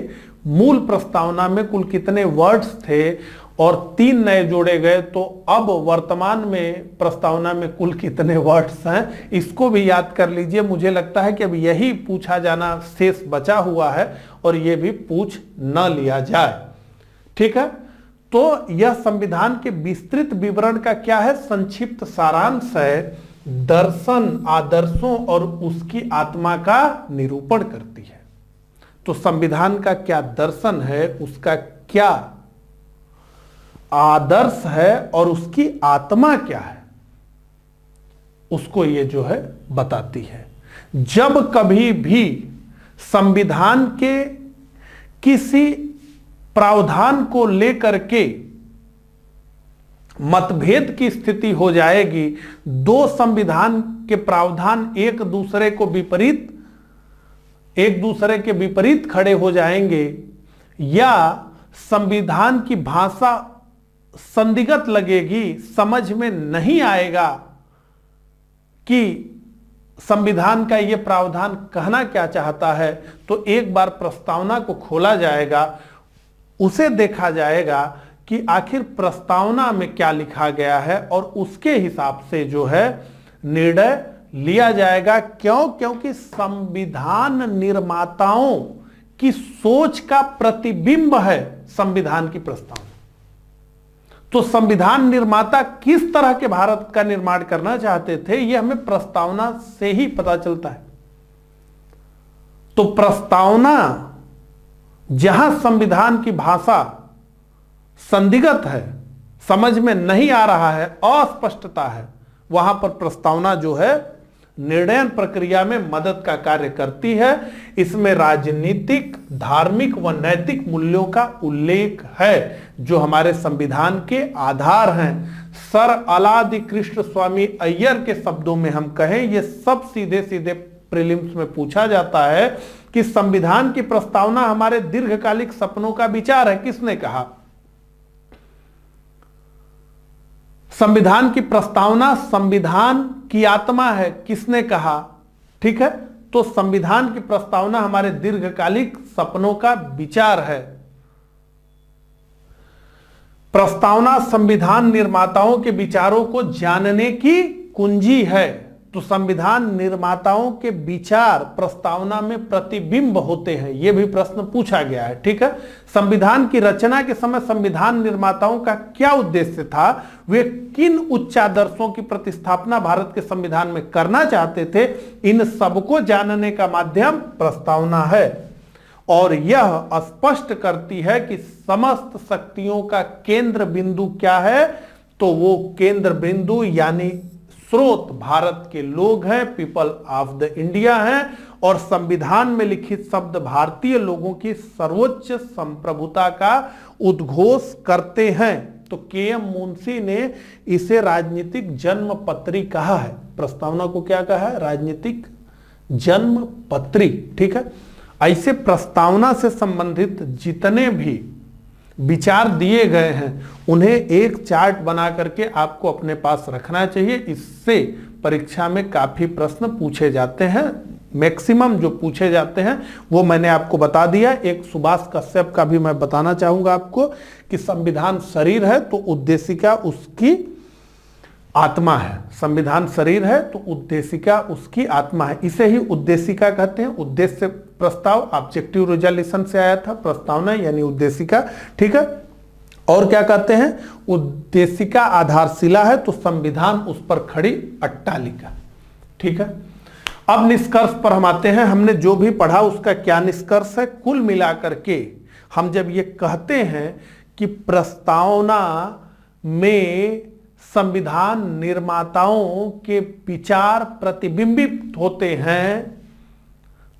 मूल प्रस्तावना में कुल कितने वर्ड्स थे, और 3 नए जोड़े गए, तो अब वर्तमान में प्रस्तावना में कुल कितने वर्ड्स हैं, इसको भी याद कर लीजिए। मुझे लगता है कि अब यही पूछा जाना शेष बचा हुआ है, और यह भी पूछ न लिया जाए। ठीक है, तो यह संविधान के विस्तृत विवरण का क्या है, संक्षिप्त सारांश है। दर्शन, आदर्शों और उसकी आत्मा का निरूपण करती है। तो संविधान का क्या दर्शन है, उसका क्या आदर्श है, और उसकी आत्मा क्या है, उसको ये जो है बताती है। जब कभी भी संविधान के किसी प्रावधान को लेकर के मतभेद की स्थिति हो जाएगी, दो संविधान के प्रावधान एक दूसरे के विपरीत खड़े हो जाएंगे, या संविधान की भाषा संदिग्ध लगेगी, समझ में नहीं आएगा कि संविधान का यह प्रावधान कहना क्या चाहता है, तो एक बार प्रस्तावना को खोला जाएगा, उसे देखा जाएगा कि आखिर प्रस्तावना में क्या लिखा गया है और उसके हिसाब से जो है निर्णय लिया जाएगा। क्यों? क्योंकि संविधान निर्माताओं की सोच का प्रतिबिंब है संविधान की प्रस्तावना। तो संविधान निर्माता किस तरह के भारत का निर्माण करना चाहते थे, यह हमें प्रस्तावना से ही पता चलता है। तो प्रस्तावना जहां संविधान की भाषा संदिग्ध है, समझ में नहीं आ रहा है, अस्पष्टता है, वहां पर प्रस्तावना जो है निर्णय प्रक्रिया में मदद का कार्य करती है। इसमें राजनीतिक, धार्मिक व नैतिक मूल्यों का उल्लेख है जो हमारे संविधान के आधार हैं। सर अलादि कृष्ण स्वामी अय्यर के शब्दों में हम कहें, यह सब सीधे सीधे प्रीलिम्स में पूछा जाता है कि संविधान की प्रस्तावना हमारे दीर्घकालिक सपनों का विचार है। किसने कहा? संविधान की प्रस्तावना संविधान की आत्मा है, किसने कहा? ठीक है, तो संविधान की प्रस्तावना हमारे दीर्घकालिक सपनों का विचार है। प्रस्तावना संविधान निर्माताओं के विचारों को जानने की कुंजी है। तो संविधान निर्माताओं के विचार प्रस्तावना में प्रतिबिंब होते हैं, यह भी प्रश्न पूछा गया है। ठीक है, संविधान की रचना के समय संविधान निर्माताओं का क्या उद्देश्य था, वे किन उच्चादर्शों की प्रतिस्थापना भारत के संविधान में करना चाहते थे, इन सबको जानने का माध्यम प्रस्तावना है। और यह स्पष्ट करती है कि समस्त शक्तियों का केंद्र बिंदु क्या है, तो वो केंद्र बिंदु यानी स्रोत भारत के लोग हैं, पीपल ऑफ द इंडिया हैं, और संविधान में लिखित शब्द भारतीय लोगों की सर्वोच्च संप्रभुता का उद्घोष करते हैं। तो के.एम. मुंशी ने इसे राजनीतिक जन्मपत्री कहा है। प्रस्तावना को क्या कहा है? राजनीतिक जन्मपत्री। ठीक है, ऐसे प्रस्तावना से संबंधित जितने भी विचार दिए गए हैं उन्हें एक चार्ट बना करके आपको अपने पास रखना चाहिए। इससे परीक्षा में काफी प्रश्न पूछे जाते हैं, मैक्सिमम जो पूछे जाते हैं वो मैंने आपको बता दिया। एक सुभाष कश्यप का भी मैं बताना चाहूंगा आपको कि संविधान शरीर है तो उद्देशिका उसकी आत्मा है। संविधान शरीर है तो उद्देशिका उसकी आत्मा है, इसे ही उद्देशिका कहते हैं। उद्देश्य प्रस्ताव ऑब्जेक्टिव रिजोल्यूशन से आया था, प्रस्तावना यानी उद्देशिका। ठीक है, और क्या कहते हैं? उद्देशिका आधारशिला है तो संविधान उस पर खड़ी अट्टालिका। ठीक है, अब निष्कर्ष पर हम आते हैं। हमने जो भी पढ़ा उसका क्या निष्कर्ष है? कुल मिलाकर के हम जब ये कहते हैं कि प्रस्तावना में संविधान निर्माताओं के विचार प्रतिबिंबित होते हैं,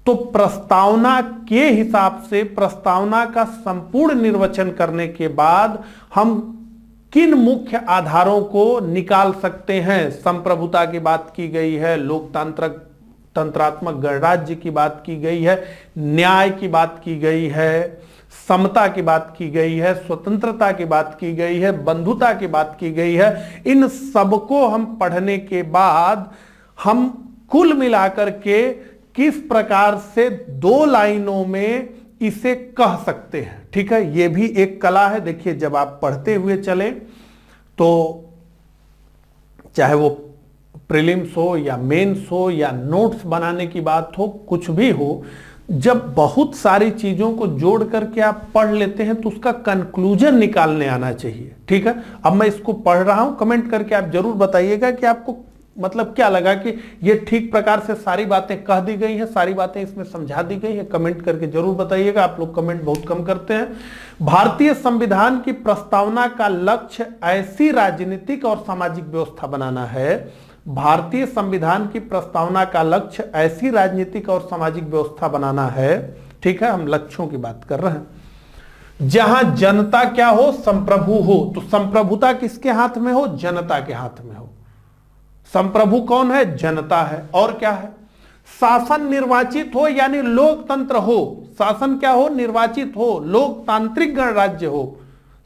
तो प्रस्तावना के हिसाब से प्रस्तावना का संपूर्ण निर्वचन करने के बाद हम किन मुख्य आधारों को निकाल सकते हैं? संप्रभुता की बात की गई है, तंत्रात्मक गणराज्य की बात की गई है, न्याय की बात की गई है, समता की बात की गई है, स्वतंत्रता की बात की गई है, बंधुता की बात की गई है। इन सबको हम पढ़ने के बाद हम कुल मिलाकर के किस प्रकार से दो लाइनों में इसे कह सकते हैं। ठीक है, यह भी एक कला है। देखिए, जब आप पढ़ते हुए चले तो चाहे वो प्रीलिम्स हो या मेंस हो या नोट्स बनाने की बात हो, कुछ भी हो, जब बहुत सारी चीजों को जोड़ करके आप पढ़ लेते हैं तो उसका कंक्लूजन निकालने आना चाहिए। ठीक है, अब मैं इसको पढ़ रहा हूं, कमेंट करके आप जरूर बताइएगा कि आपको मतलब क्या लगा कि ये ठीक प्रकार से सारी बातें कह दी गई हैं, सारी बातें इसमें समझा दी गई हैं। कमेंट करके जरूर बताइएगा। आप लोग कमेंट बहुत कम करते हैं। भारतीय संविधान की प्रस्तावना का लक्ष्य ऐसी राजनीतिक और सामाजिक व्यवस्था बनाना है भारतीय संविधान की प्रस्तावना का लक्ष्य ऐसी राजनीतिक और सामाजिक व्यवस्था बनाना है, ठीक है, हम लक्ष्यों की बात कर रहे हैं, जहां जनता क्या हो, संप्रभु हो। तो संप्रभुता किसके हाथ में हो, जनता के हाथ में हो। संप्रभु कौन है, जनता है। और क्या है, शासन निर्वाचित हो, यानी लोकतंत्र हो। शासन क्या हो, निर्वाचित हो, लोकतांत्रिक गणराज्य हो।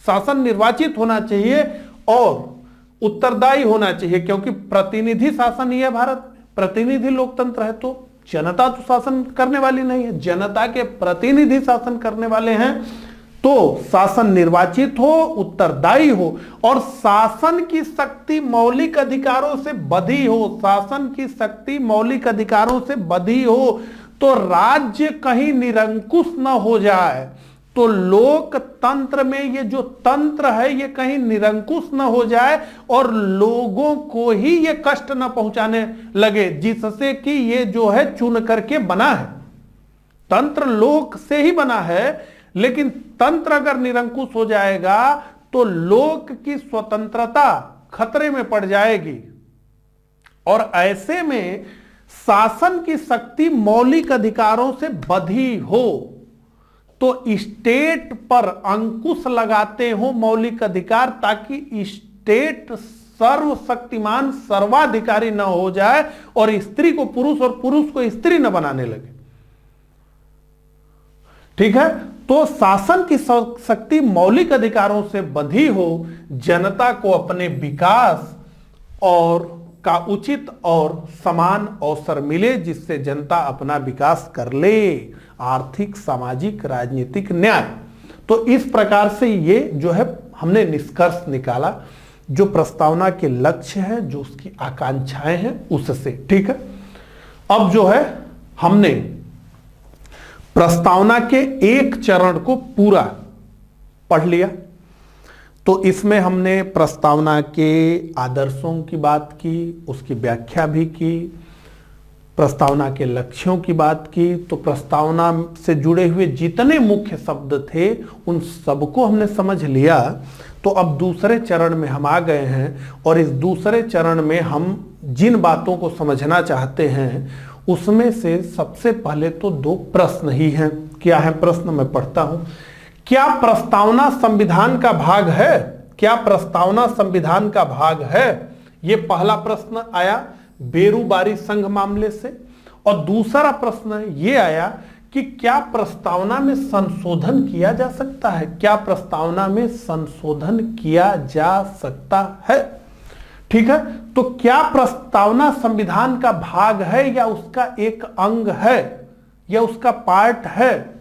शासन निर्वाचित होना चाहिए और उत्तरदायी होना चाहिए, क्योंकि प्रतिनिधि शासन ही है भारत में, प्रतिनिधि लोकतंत्र है। तो जनता तो शासन करने वाली नहीं है, जनता के प्रतिनिधि शासन करने वाले हैं। तो शासन निर्वाचित हो, उत्तरदायी हो और शासन की शक्ति मौलिक अधिकारों से बधी हो। शासन की शक्ति मौलिक अधिकारों से बधी हो, तो राज्य कहीं निरंकुश न हो जाए। तो लोकतंत्र में ये जो तंत्र है ये कहीं निरंकुश न हो जाए और लोगों को ही ये कष्ट न पहुंचाने लगे, जिससे कि ये जो है चुन करके बना है। तंत्र लोक से ही बना है, लेकिन तंत्र अगर निरंकुश हो जाएगा तो लोक की स्वतंत्रता खतरे में पड़ जाएगी। और ऐसे में शासन की शक्ति मौलिक अधिकारों से बधी हो, तो स्टेट पर अंकुश लगाते हो मौलिक अधिकार, ताकि स्टेट सर्वशक्तिमान सर्वाधिकारी न हो जाए और स्त्री को पुरुष और पुरुष को स्त्री न बनाने लगे। ठीक है, तो शासन की शक्ति मौलिक अधिकारों से बंधी हो, जनता को अपने विकास और का उचित और समान अवसर मिले, जिससे जनता अपना विकास कर ले, आर्थिक, सामाजिक, राजनीतिक न्याय। तो इस प्रकार से ये जो है हमने निष्कर्ष निकाला, जो प्रस्तावना के लक्ष्य है, जो उसकी आकांक्षाएं हैं उससे। ठीक है, अब जो है हमने प्रस्तावना के एक चरण को पूरा पढ़ लिया। तो इसमें हमने प्रस्तावना के आदर्शों की बात की, उसकी व्याख्या भी की, प्रस्तावना के लक्ष्यों की बात की। तो प्रस्तावना से जुड़े हुए जितने मुख्य शब्द थे उन सबको हमने समझ लिया। तो अब दूसरे चरण में हम आ गए हैं और इस दूसरे चरण में हम जिन बातों को समझना चाहते हैं उसमें से सबसे पहले तो दो प्रश्न ही हैं। क्या है प्रश्न, मैं पढ़ता हूं। क्या प्रस्तावना संविधान का भाग है? क्या प्रस्तावना संविधान का भाग है? यह पहला प्रश्न आया बेरूबारी संघ मामले से। और दूसरा प्रश्न यह आया कि क्या प्रस्तावना में संशोधन किया जा सकता है? क्या प्रस्तावना में संशोधन किया जा सकता है? ठीक है, तो क्या प्रस्तावना संविधान का भाग है या उसका एक अंग है या उसका पार्ट है?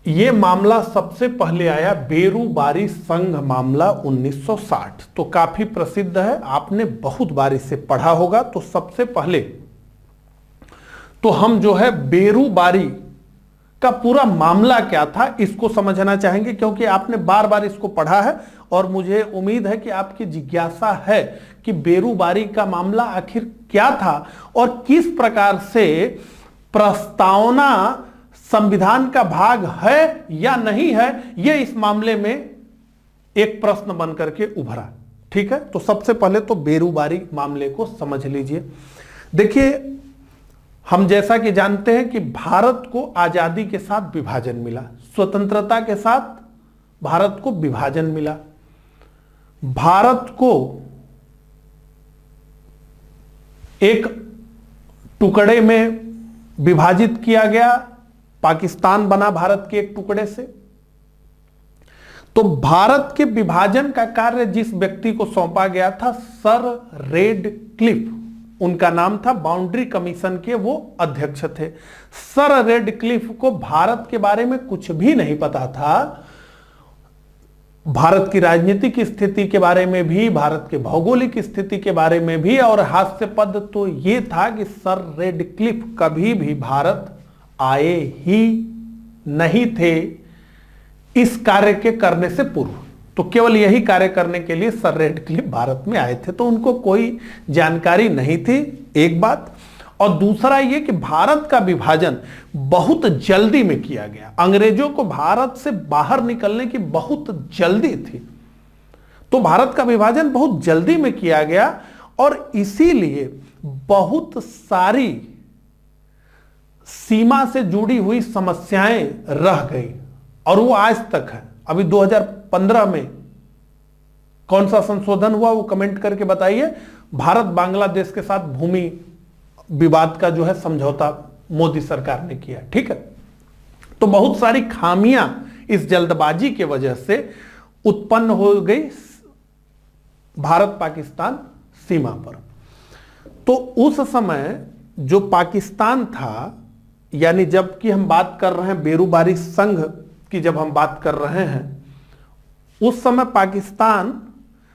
यह मामला सबसे पहले आया बेरूबारी संघ मामला 1960। तो काफी प्रसिद्ध है, आपने बहुत बार इसे पढ़ा होगा। तो सबसे पहले तो हम जो है बेरूबारी का पूरा मामला क्या था इसको समझना चाहेंगे, क्योंकि आपने बार बार इसको पढ़ा है और मुझे उम्मीद है कि आपकी जिज्ञासा है कि बेरूबारी का मामला आखिर क्या था और किस प्रकार से प्रस्तावना संविधान का भाग है या नहीं है, यह इस मामले में एक प्रश्न बनकर के उभरा। ठीक है, तो सबसे पहले तो बेरूबारी मामले को समझ लीजिए। देखिए, हम जैसा कि जानते हैं कि भारत को आजादी के साथ विभाजन मिला, स्वतंत्रता के साथ भारत को विभाजन मिला। भारत को एक टुकड़े में विभाजित किया गया, पाकिस्तान बना भारत के एक टुकड़े से। तो भारत के विभाजन का कार्य जिस व्यक्ति को सौंपा गया था, सर रेडक्लिफ, उनका नाम था, बाउंड्री कमीशन के वो अध्यक्ष थे। सर रेडक्लिफ को भारत के बारे में कुछ भी नहीं पता था, भारत की राजनीतिक स्थिति के बारे में भी, भारत के भौगोलिक स्थिति के बारे में भी। और हास्यपद तो ये था कि सर रेडक्लिफ कभी भी भारत आए ही नहीं थे इस कार्य के करने से पूर्व। तो केवल यही कार्य करने के लिए सर रेडक्लिफ भारत में आए थे, तो उनको कोई जानकारी नहीं थी, एक बात। और दूसरा यह कि भारत का विभाजन बहुत जल्दी में किया गया, अंग्रेजों को भारत से बाहर निकलने की बहुत जल्दी थी। तो भारत का विभाजन बहुत जल्दी में किया गया और इसीलिए बहुत सारी सीमा से जुड़ी हुई समस्याएं रह गई और वो आज तक है। अभी 2015 में कौन सा संशोधन हुआ वो कमेंट करके बताइए। भारत बांग्लादेश के साथ भूमि विवाद का जो है समझौता मोदी सरकार ने किया, ठीक है। तो बहुत सारी खामियां इस जल्दबाजी के वजह से उत्पन्न हो गई भारत पाकिस्तान सीमा पर। तो उस समय जो पाकिस्तान था, यानी जबकि हम बात कर रहे हैं बेरूबारी संघ की, जब हम बात कर रहे हैं उस समय पाकिस्तान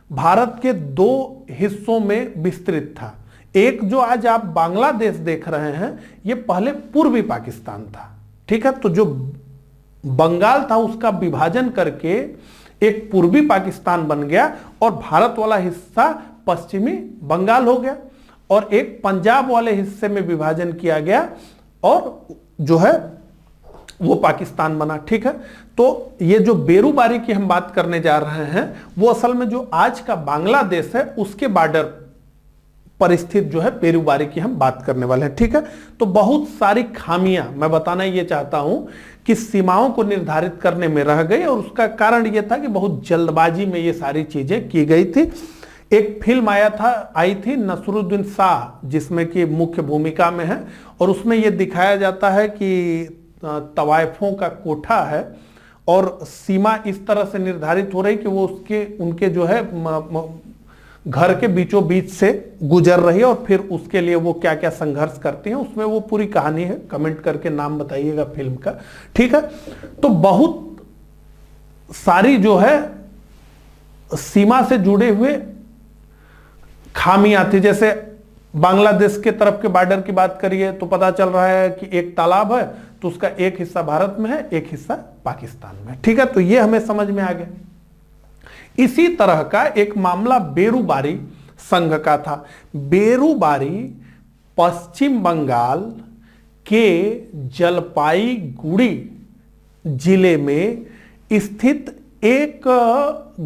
भारत के दो हिस्सों में विस्तृत था। एक जो आज आप बांग्लादेश देख रहे हैं यह पहले पूर्वी पाकिस्तान था, ठीक है। तो जो बंगाल था उसका विभाजन करके एक पूर्वी पाकिस्तान बन गया और भारत वाला हिस्सा पश्चिमी बंगाल हो गया और एक पंजाब वाले हिस्से में विभाजन किया गया और जो है वो पाकिस्तान बना, ठीक है। तो ये जो बेरूबारी की हम बात करने जा रहे हैं वो असल में जो आज का बांग्लादेश है उसके बॉर्डर पर स्थित जो है बेरूबारी की हम बात करने वाले हैं, ठीक है। तो बहुत सारी खामियां मैं बताना ये चाहता हूं कि सीमाओं को निर्धारित करने में रह गई और उसका कारण यह था कि बहुत जल्दबाजी में ये सारी चीजें की गई थी। एक फिल्म आई थी नसरुद्दीन शाह, जिसमें कि मुख्य भूमिका में है और उसमें यह दिखाया जाता है कि तवाइफों का कोठा है और सीमा इस तरह से निर्धारित हो रही कि वो उनके जो है घर के बीचों बीच से गुजर रही है और फिर उसके लिए वो क्या क्या संघर्ष करते हैं, उसमें वो पूरी कहानी है। कमेंट करके नाम बताइएगा फिल्म का, ठीक है। तो बहुत सारी जो है सीमा से जुड़े हुए खामियां थी। जैसे बांग्लादेश के तरफ के बॉर्डर की बात करिए तो पता चल रहा है कि एक तालाब है तो उसका एक हिस्सा भारत में है, एक हिस्सा पाकिस्तान में, ठीक है। तो ये हमें समझ में आ गया। इसी तरह का एक मामला बेरूबारी संघ का था। बेरूबारी पश्चिम बंगाल के जलपाईगुड़ी जिले में स्थित एक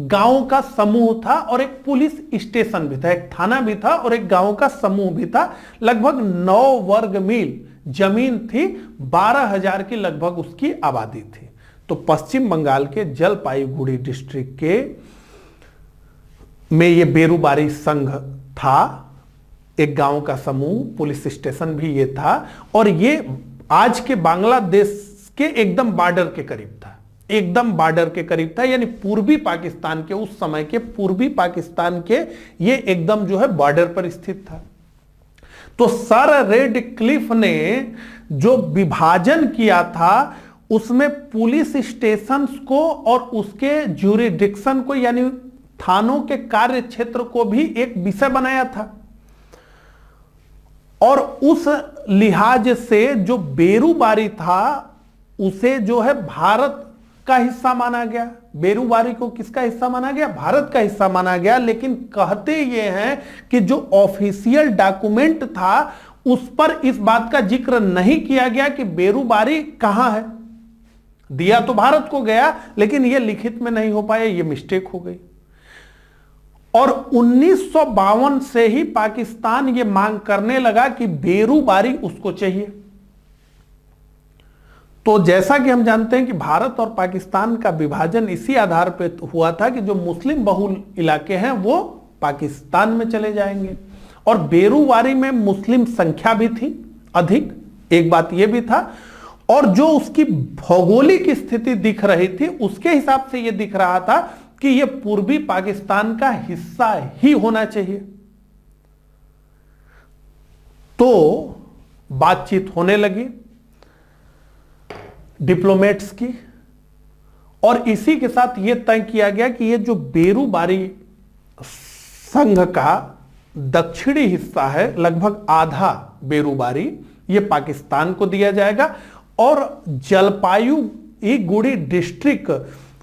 गांव का समूह था और एक पुलिस स्टेशन भी था, एक थाना भी था और एक गांव का समूह भी था। लगभग 9 वर्ग मील जमीन थी, 12,000 की लगभग उसकी आबादी थी। तो पश्चिम बंगाल के जलपाईगुड़ी डिस्ट्रिक्ट के में ये बेरूबारी संघ था, एक गांव का समूह, पुलिस स्टेशन भी ये था और ये आज के बांग्लादेश के एकदम बॉर्डर के करीब था, एकदम बॉर्डर के करीब था। यानी पूर्वी पाकिस्तान के, उस समय के पूर्वी पाकिस्तान के ये एकदम जो है बॉर्डर पर स्थित था। तो सर रेडक्लिफ ने जो विभाजन किया था उसमें पुलिस स्टेशंस को और उसके ज्यूरिडिक्शन को यानी थानों के कार्य क्षेत्र को भी एक विषय बनाया था और उस लिहाज से जो बेरूबारी था उसे जो है भारत का हिस्सा माना गया। बेरूबारी को किसका हिस्सा माना गया? भारत का हिस्सा माना गया। लेकिन कहते ये हैं कि जो ऑफिशियल डॉक्यूमेंट था उस पर इस बात का जिक्र नहीं किया गया कि बेरूबारी कहां है। दिया तो भारत को गया लेकिन यह लिखित में नहीं हो पाया, यह मिस्टेक हो गई। और 1952 से ही पाकिस्तान यह मांग करने लगा कि बेरूबारी उसको चाहिए। तो जैसा कि हम जानते हैं कि भारत और पाकिस्तान का विभाजन इसी आधार पर हुआ था कि जो मुस्लिम बहुल इलाके हैं वो पाकिस्तान में चले जाएंगे और बेरूबारी में मुस्लिम संख्या भी थी अधिक, एक बात यह भी था। और जो उसकी भौगोलिक स्थिति दिख रही थी उसके हिसाब से यह दिख रहा था कि यह पूर्वी पाकिस्तान का हिस्सा ही होना चाहिए। तो बातचीत होने लगी डिप्लोमेट्स की और इसी के साथ यह तय किया गया कि यह जो बेरूबारी संघ का दक्षिणी हिस्सा है, लगभग आधा बेरूबारी, यह पाकिस्तान को दिया जाएगा और जलपाईगुड़ी डिस्ट्रिक्ट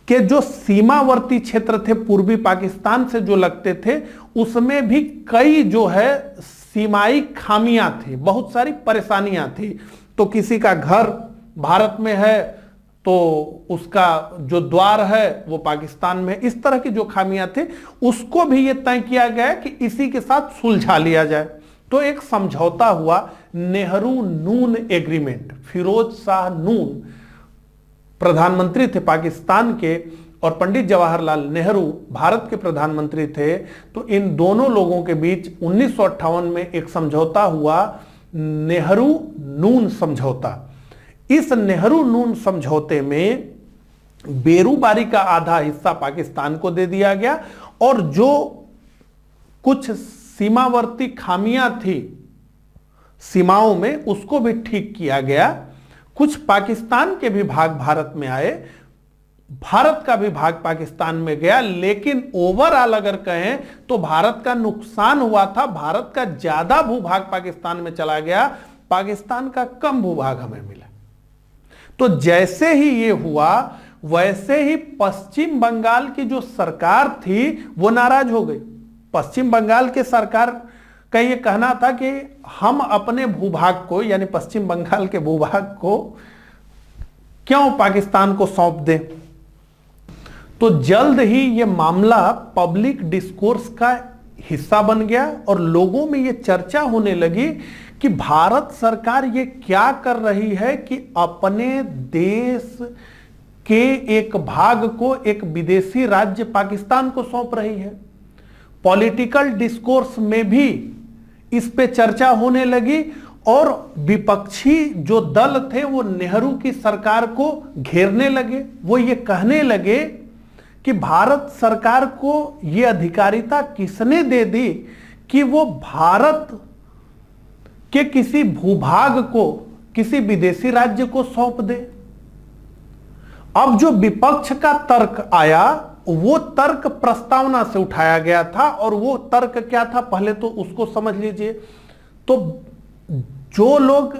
के जो सीमावर्ती क्षेत्र थे पूर्वी पाकिस्तान से जो लगते थे उसमें भी कई जो है सीमाई खामियां थी, बहुत सारी परेशानियां थी। तो किसी का घर भारत में है तो उसका जो द्वार है वो पाकिस्तान में, इस तरह की जो खामियां थी उसको भी ये तय किया गया कि इसी के साथ सुलझा लिया जाए। तो एक समझौता हुआ, नेहरू नून एग्रीमेंट। फिरोज शाह नून प्रधानमंत्री थे पाकिस्तान के और पंडित जवाहरलाल नेहरू भारत के प्रधानमंत्री थे। तो इन दोनों लोगों के बीच 1958 में एक समझौता हुआ, नेहरू नून समझौता। इस नेहरू नून समझौते में बेरूबारी का आधा हिस्सा पाकिस्तान को दे दिया गया और जो कुछ सीमावर्ती खामियां थी सीमाओं में उसको भी ठीक किया गया। कुछ पाकिस्तान के भी भाग भारत में आए, भारत का भी भाग पाकिस्तान में गया, लेकिन ओवरऑल अगर कहें तो भारत का नुकसान हुआ था। भारत का ज्यादा भूभाग पाकिस्तान में चला गया, पाकिस्तान का कम भूभाग हमें मिला। तो जैसे ही ये हुआ वैसे ही पश्चिम बंगाल की जो सरकार थी वो नाराज हो गई। पश्चिम बंगाल के सरकार का ये कहना था कि हम अपने भूभाग को, यानी पश्चिम बंगाल के भूभाग को क्यों पाकिस्तान को सौंप दें। तो जल्द ही ये मामला पब्लिक डिस्कोर्स का हिस्सा बन गया और लोगों में ये चर्चा होने लगी कि भारत सरकार ये क्या कर रही है कि अपने देश के एक भाग को एक विदेशी राज्य पाकिस्तान को सौंप रही है। पॉलिटिकल डिस्कोर्स में भी इस पे चर्चा होने लगी और विपक्षी जो दल थे वो नेहरू की सरकार को घेरने लगे। वो ये कहने लगे कि भारत सरकार को ये अधिकारिता किसने दे दी कि वो भारत के किसी भूभाग को किसी विदेशी राज्य को सौंप दे। अब जो विपक्ष का तर्क आया वो तर्क प्रस्तावना से उठाया गया था और वो तर्क क्या था पहले तो उसको समझ लीजिए। तो जो लोग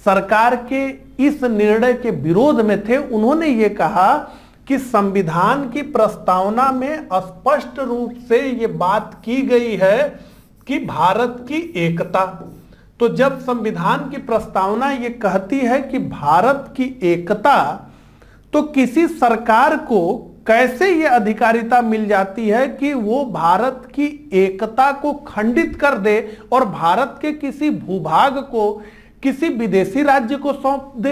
सरकार के इस निर्णय के विरोध में थे उन्होंने ये कहा कि संविधान की प्रस्तावना में स्पष्ट रूप से ये बात की गई है कि भारत की एकता। तो जब संविधान की प्रस्तावना ये कहती है कि भारत की एकता, तो किसी सरकार को कैसे ये अधिकारिता मिल जाती है कि वो भारत की एकता को खंडित कर दे और भारत के किसी भूभाग को किसी विदेशी राज्य को सौंप दे।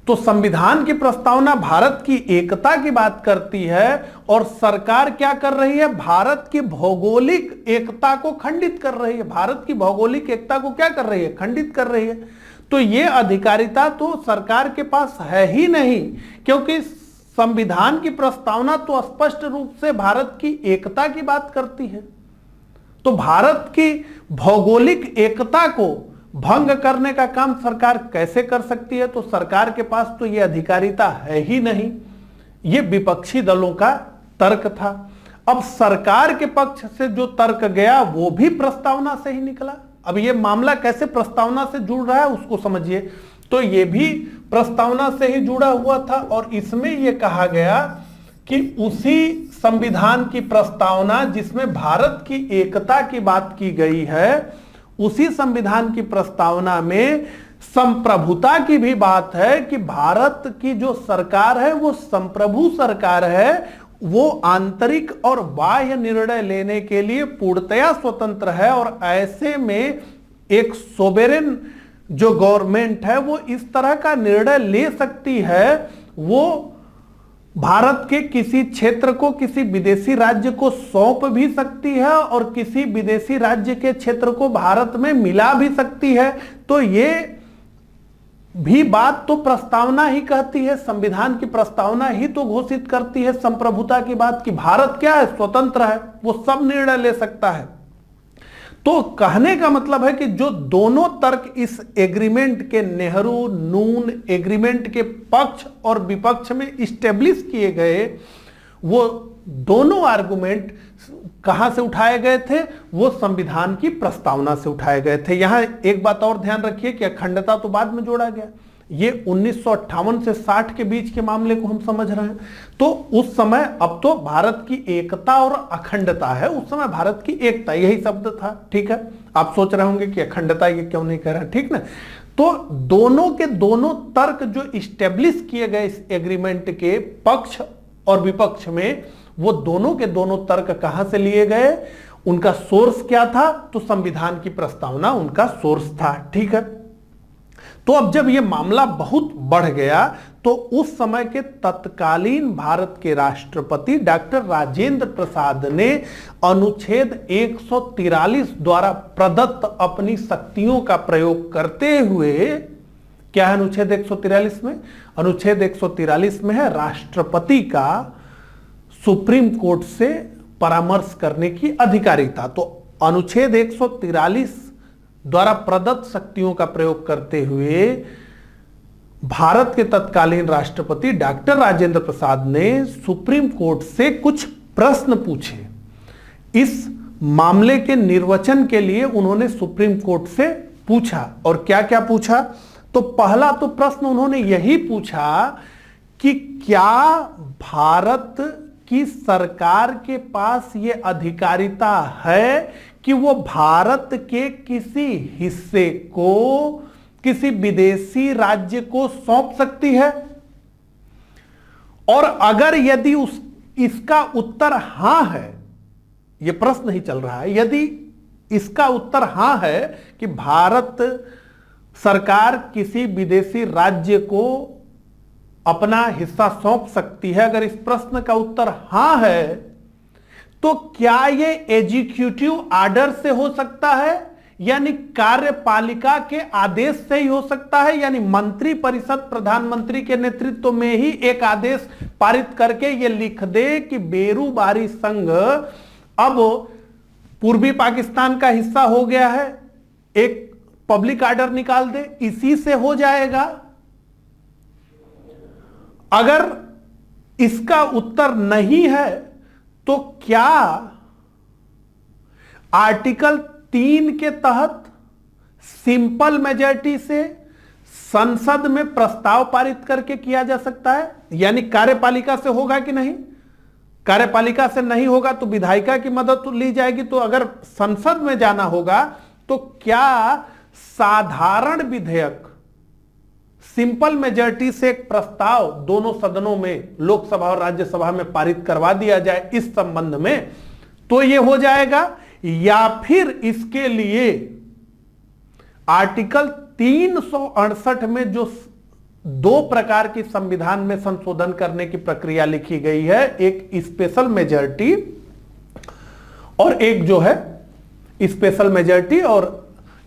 तो संविधान की प्रस्तावना भारत की एकता की बात करती है और सरकार क्या कर रही है, भारत की भौगोलिक एकता को खंडित कर रही है। भारत की भौगोलिक एकता को क्या कर रही है, खंडित कर रही है। तो ये अधिकारिता तो सरकार के पास है ही नहीं, क्योंकि संविधान की प्रस्तावना तो स्पष्ट रूप से भारत की एकता की बात करती है। तो भारत की भौगोलिक एकता को भंग करने का काम सरकार कैसे कर सकती है। तो सरकार के पास तो यह अधिकारिता है ही नहीं। यह विपक्षी दलों का तर्क था। अब सरकार के पक्ष से जो तर्क गया वो भी प्रस्तावना से ही निकला। अब यह मामला कैसे प्रस्तावना से जुड़ रहा है उसको समझिए। तो यह भी प्रस्तावना से ही जुड़ा हुआ था और इसमें यह कहा गया कि उसी संविधान की प्रस्तावना जिसमें भारत की एकता की बात की गई है, उसी संविधान की प्रस्तावना में संप्रभुता की भी बात है कि भारत की जो सरकार है वो संप्रभु सरकार है। वो आंतरिक और बाह्य निर्णय लेने के लिए पूर्णतया स्वतंत्र है और ऐसे में एक सोवेरेन जो गवर्नमेंट है वो इस तरह का निर्णय ले सकती है। वो भारत के किसी क्षेत्र को किसी विदेशी राज्य को सौंप भी सकती है और किसी विदेशी राज्य के क्षेत्र को भारत में मिला भी सकती है। तो ये भी बात तो प्रस्तावना ही कहती है, संविधान की प्रस्तावना ही तो घोषित करती है संप्रभुता की बात कि भारत क्या है, स्वतंत्र है, वो सब निर्णय ले सकता है। तो कहने का मतलब है कि जो दोनों तर्क इस एग्रीमेंट के, नेहरू नून एग्रीमेंट के पक्ष और विपक्ष में इस्टेब्लिश किए गए, वो दोनों आर्गुमेंट कहां से उठाए गए थे, वो संविधान की प्रस्तावना से उठाए गए थे। यहां एक बात और ध्यान रखिए कि अखंडता तो बाद में जोड़ा गया, ये 1958 से 60 के बीच के मामले को हम समझ रहे हैं। तो उस समय, अब तो भारत की एकता और अखंडता है, उस समय भारत की एकता यही शब्द था, ठीक है। आप सोच रहे होंगे कि अखंडता ये क्यों नहीं कह रहा, ठीक ना। तो दोनों के दोनों तर्क जो इस्टेब्लिश किए गए इस एग्रीमेंट के पक्ष और विपक्ष में, वो दोनों के दोनों तर्क कहां से लिए गए, उनका सोर्स क्या था, तो संविधान की प्रस्तावना उनका सोर्स था। ठीक है, तो अब जब यह मामला बहुत बढ़ गया तो उस समय के तत्कालीन भारत के राष्ट्रपति डॉक्टर राजेंद्र प्रसाद ने अनुच्छेद 143 द्वारा प्रदत्त अपनी शक्तियों का प्रयोग करते हुए, क्या है अनुच्छेद 143 में, अनुच्छेद 143 में है राष्ट्रपति का सुप्रीम कोर्ट से परामर्श करने की अधिकारिता। तो अनुच्छेद 143 द्वारा प्रदत्त शक्तियों का प्रयोग करते हुए भारत के तत्कालीन राष्ट्रपति डॉक्टर राजेंद्र प्रसाद ने सुप्रीम कोर्ट से कुछ प्रश्न पूछे। इस मामले के निर्वचन के लिए उन्होंने सुप्रीम कोर्ट से पूछा, और क्या क्या पूछा, तो पहला तो प्रश्न उन्होंने यही पूछा कि क्या भारत की सरकार के पास यह अधिकारिता है कि वो भारत के किसी हिस्से को किसी विदेशी राज्य को सौंप सकती है, और अगर यदि इसका उत्तर हां है, यह प्रश्न ही चल रहा है, यदि इसका उत्तर हां है कि भारत सरकार किसी विदेशी राज्य को अपना हिस्सा सौंप सकती है, अगर इस प्रश्न का उत्तर हां है, तो क्या यह एग्जीक्यूटिव आर्डर से हो सकता है, यानी कार्यपालिका के आदेश से ही हो सकता है, यानी मंत्री परिषद प्रधानमंत्री के नेतृत्व में ही एक आदेश पारित करके यह लिख दे कि बेरूबारी संघ अब पूर्वी पाकिस्तान का हिस्सा हो गया है, एक पब्लिक आर्डर निकाल दे, इसी से हो जाएगा। अगर इसका उत्तर नहीं है तो क्या आर्टिकल 3 के तहत सिंपल मेजॉरिटी से संसद में प्रस्ताव पारित करके किया जा सकता है, यानी कार्यपालिका से होगा कि नहीं, कार्यपालिका से नहीं होगा तो विधायिका की मदद ली जाएगी। तो अगर संसद में जाना होगा तो क्या साधारण विधेयक सिंपल मेजॉरिटी से एक प्रस्ताव दोनों सदनों में, लोकसभा और राज्यसभा में पारित करवा दिया जाए इस संबंध में, तो यह हो जाएगा, या फिर इसके लिए आर्टिकल 368 में जो दो प्रकार की संविधान में संशोधन करने की प्रक्रिया लिखी गई है, एक स्पेशल मेजॉरिटी और एक जो है स्पेशल मेजॉरिटी और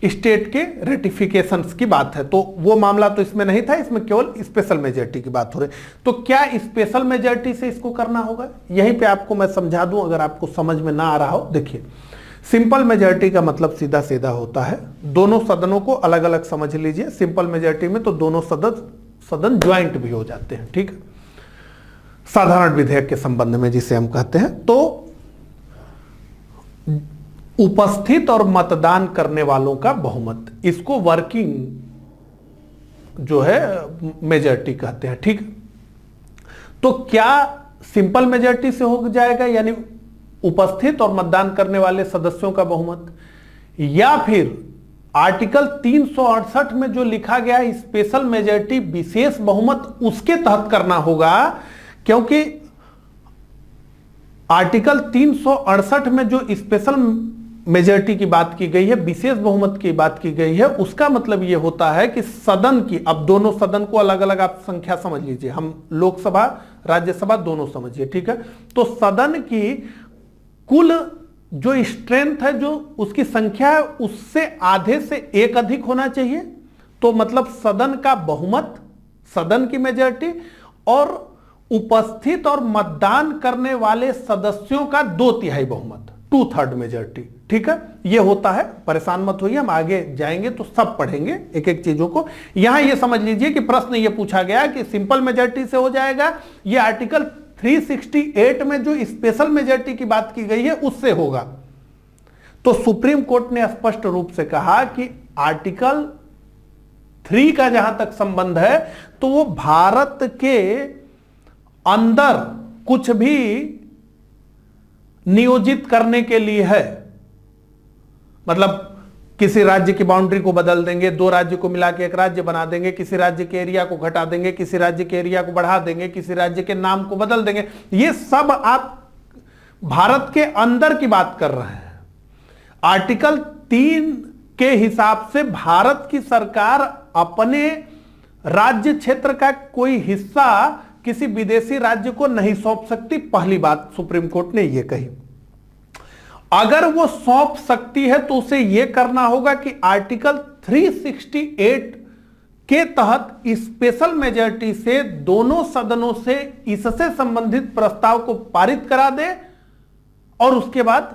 स्टेट के रेटिफिकेशंस की बात है, तो वो मामला तो इसमें नहीं था, इसमें केवल स्पेशल मेजॉरिटी की बात हो रही। तो क्या स्पेशल मेजॉरिटी से इसको करना होगा, यहीं पे आपको मैं समझा दूं अगर आपको समझ में ना आ रहा हो। देखिए, सिंपल मेजॉरिटी का मतलब सीधा सीधा होता है, दोनों सदनों को अलग अलग समझ लीजिए। सिंपल मेजॉरिटी में तो दोनों सदन ज्वाइंट भी हो जाते हैं, ठीक है, साधारण विधेयक के संबंध में जिसे हम कहते हैं। तो उपस्थित और मतदान करने वालों का बहुमत, इसको वर्किंग जो है मेजॉरिटी कहते हैं, ठीक। तो क्या सिंपल मेजॉरिटी से हो जाएगा, यानी उपस्थित और मतदान करने वाले सदस्यों का बहुमत, या फिर आर्टिकल 368 में जो लिखा गया है स्पेशल मेजॉरिटी विशेष बहुमत, उसके तहत करना होगा, क्योंकि आर्टिकल 368 में जो स्पेशल मेजॉरिटी की बात की गई है, विशेष बहुमत की बात की गई है, उसका मतलब यह होता है कि सदन की, अब दोनों सदन को अलग अलग आप संख्या समझ लीजिए, हम लोकसभा राज्यसभा दोनों समझिए, ठीक है। तो सदन की कुल जो स्ट्रेंथ है, जो उसकी संख्या है, उससे आधे से एक अधिक होना चाहिए। तो मतलब सदन का बहुमत, सदन की मेजॉरिटी, और उपस्थित और मतदान करने वाले सदस्यों का 2/3 बहुमत, 2/3 मेजॉरिटी, ठीक है। यह होता है, परेशान मत होइए, हम आगे जाएंगे तो सब पढ़ेंगे एक एक चीजों को। यहां यह समझ लीजिए कि प्रश्न यह पूछा गया कि सिंपल मेजॉरिटी से हो जाएगा, यह आर्टिकल 368 में जो स्पेशल मेजॉरिटी की बात की गई है उससे होगा। तो सुप्रीम कोर्ट ने स्पष्ट रूप से कहा कि आर्टिकल 3 का जहां तक संबंध है तो वो भारत के अंदर कुछ भी नियोजित करने के लिए है, मतलब किसी राज्य की बाउंड्री को बदल देंगे, दो राज्य को मिला के एक राज्य बना देंगे, किसी राज्य के एरिया को घटा देंगे, किसी राज्य के एरिया को बढ़ा देंगे, किसी राज्य के नाम को बदल देंगे। ये सब आप भारत के अंदर की बात कर रहे हैं। आर्टिकल 3 के हिसाब से भारत की सरकार अपने राज्य क्षेत्र का कोई हिस्सा किसी विदेशी राज्य को नहीं सौंप सकती। पहली बात सुप्रीम कोर्ट ने यह कही। अगर वो सौंप सकती है तो उसे यह करना होगा कि आर्टिकल 368 के तहत स्पेशल मेजॉरिटी से दोनों सदनों से इससे संबंधित प्रस्ताव को पारित करा दे और उसके बाद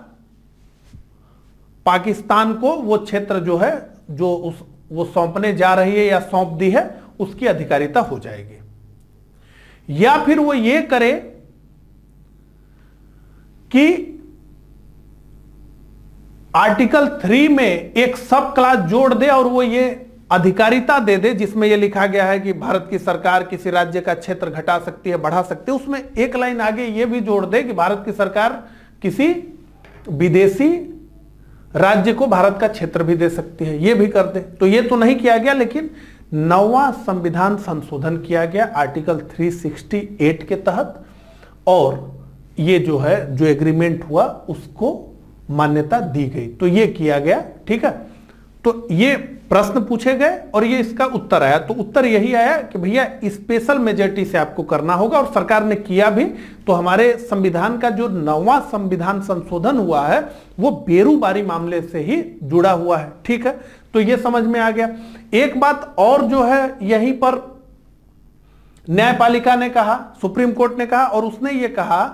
पाकिस्तान को वो क्षेत्र जो है वो सौंपने जा रही है या सौंप दी है उसकी अधिकारिता हो जाएगी। या फिर वो ये करे कि आर्टिकल 3 में एक सब क्लास जोड़ दे और वो ये अधिकारिता दे दे जिसमें ये लिखा गया है कि भारत की सरकार किसी राज्य का क्षेत्र घटा सकती है, बढ़ा सकती है। उसमें एक लाइन आगे ये भी जोड़ दे कि भारत की सरकार किसी विदेशी राज्य को भारत का क्षेत्र भी दे सकती है, ये भी कर दे। तो ये तो नहीं किया गया, लेकिन 9वां संविधान संशोधन किया गया आर्टिकल 368 के तहत और ये जो एग्रीमेंट हुआ उसको मान्यता दी गई। तो ये किया गया, ठीक है। तो ये प्रश्न पूछे गए और ये इसका उत्तर आया। तो उत्तर यही आया कि भैया स्पेशल मेजॉरिटी से आपको करना होगा और सरकार ने किया भी। तो हमारे संविधान का जो 9वां संविधान संशोधन हुआ है वो बेरूबारी मामले से ही जुड़ा हुआ है, ठीक है। तो ये समझ में आ गया। एक बात और जो है यहीं पर न्यायपालिका ने कहा, सुप्रीम कोर्ट ने कहा और उसने ये कहा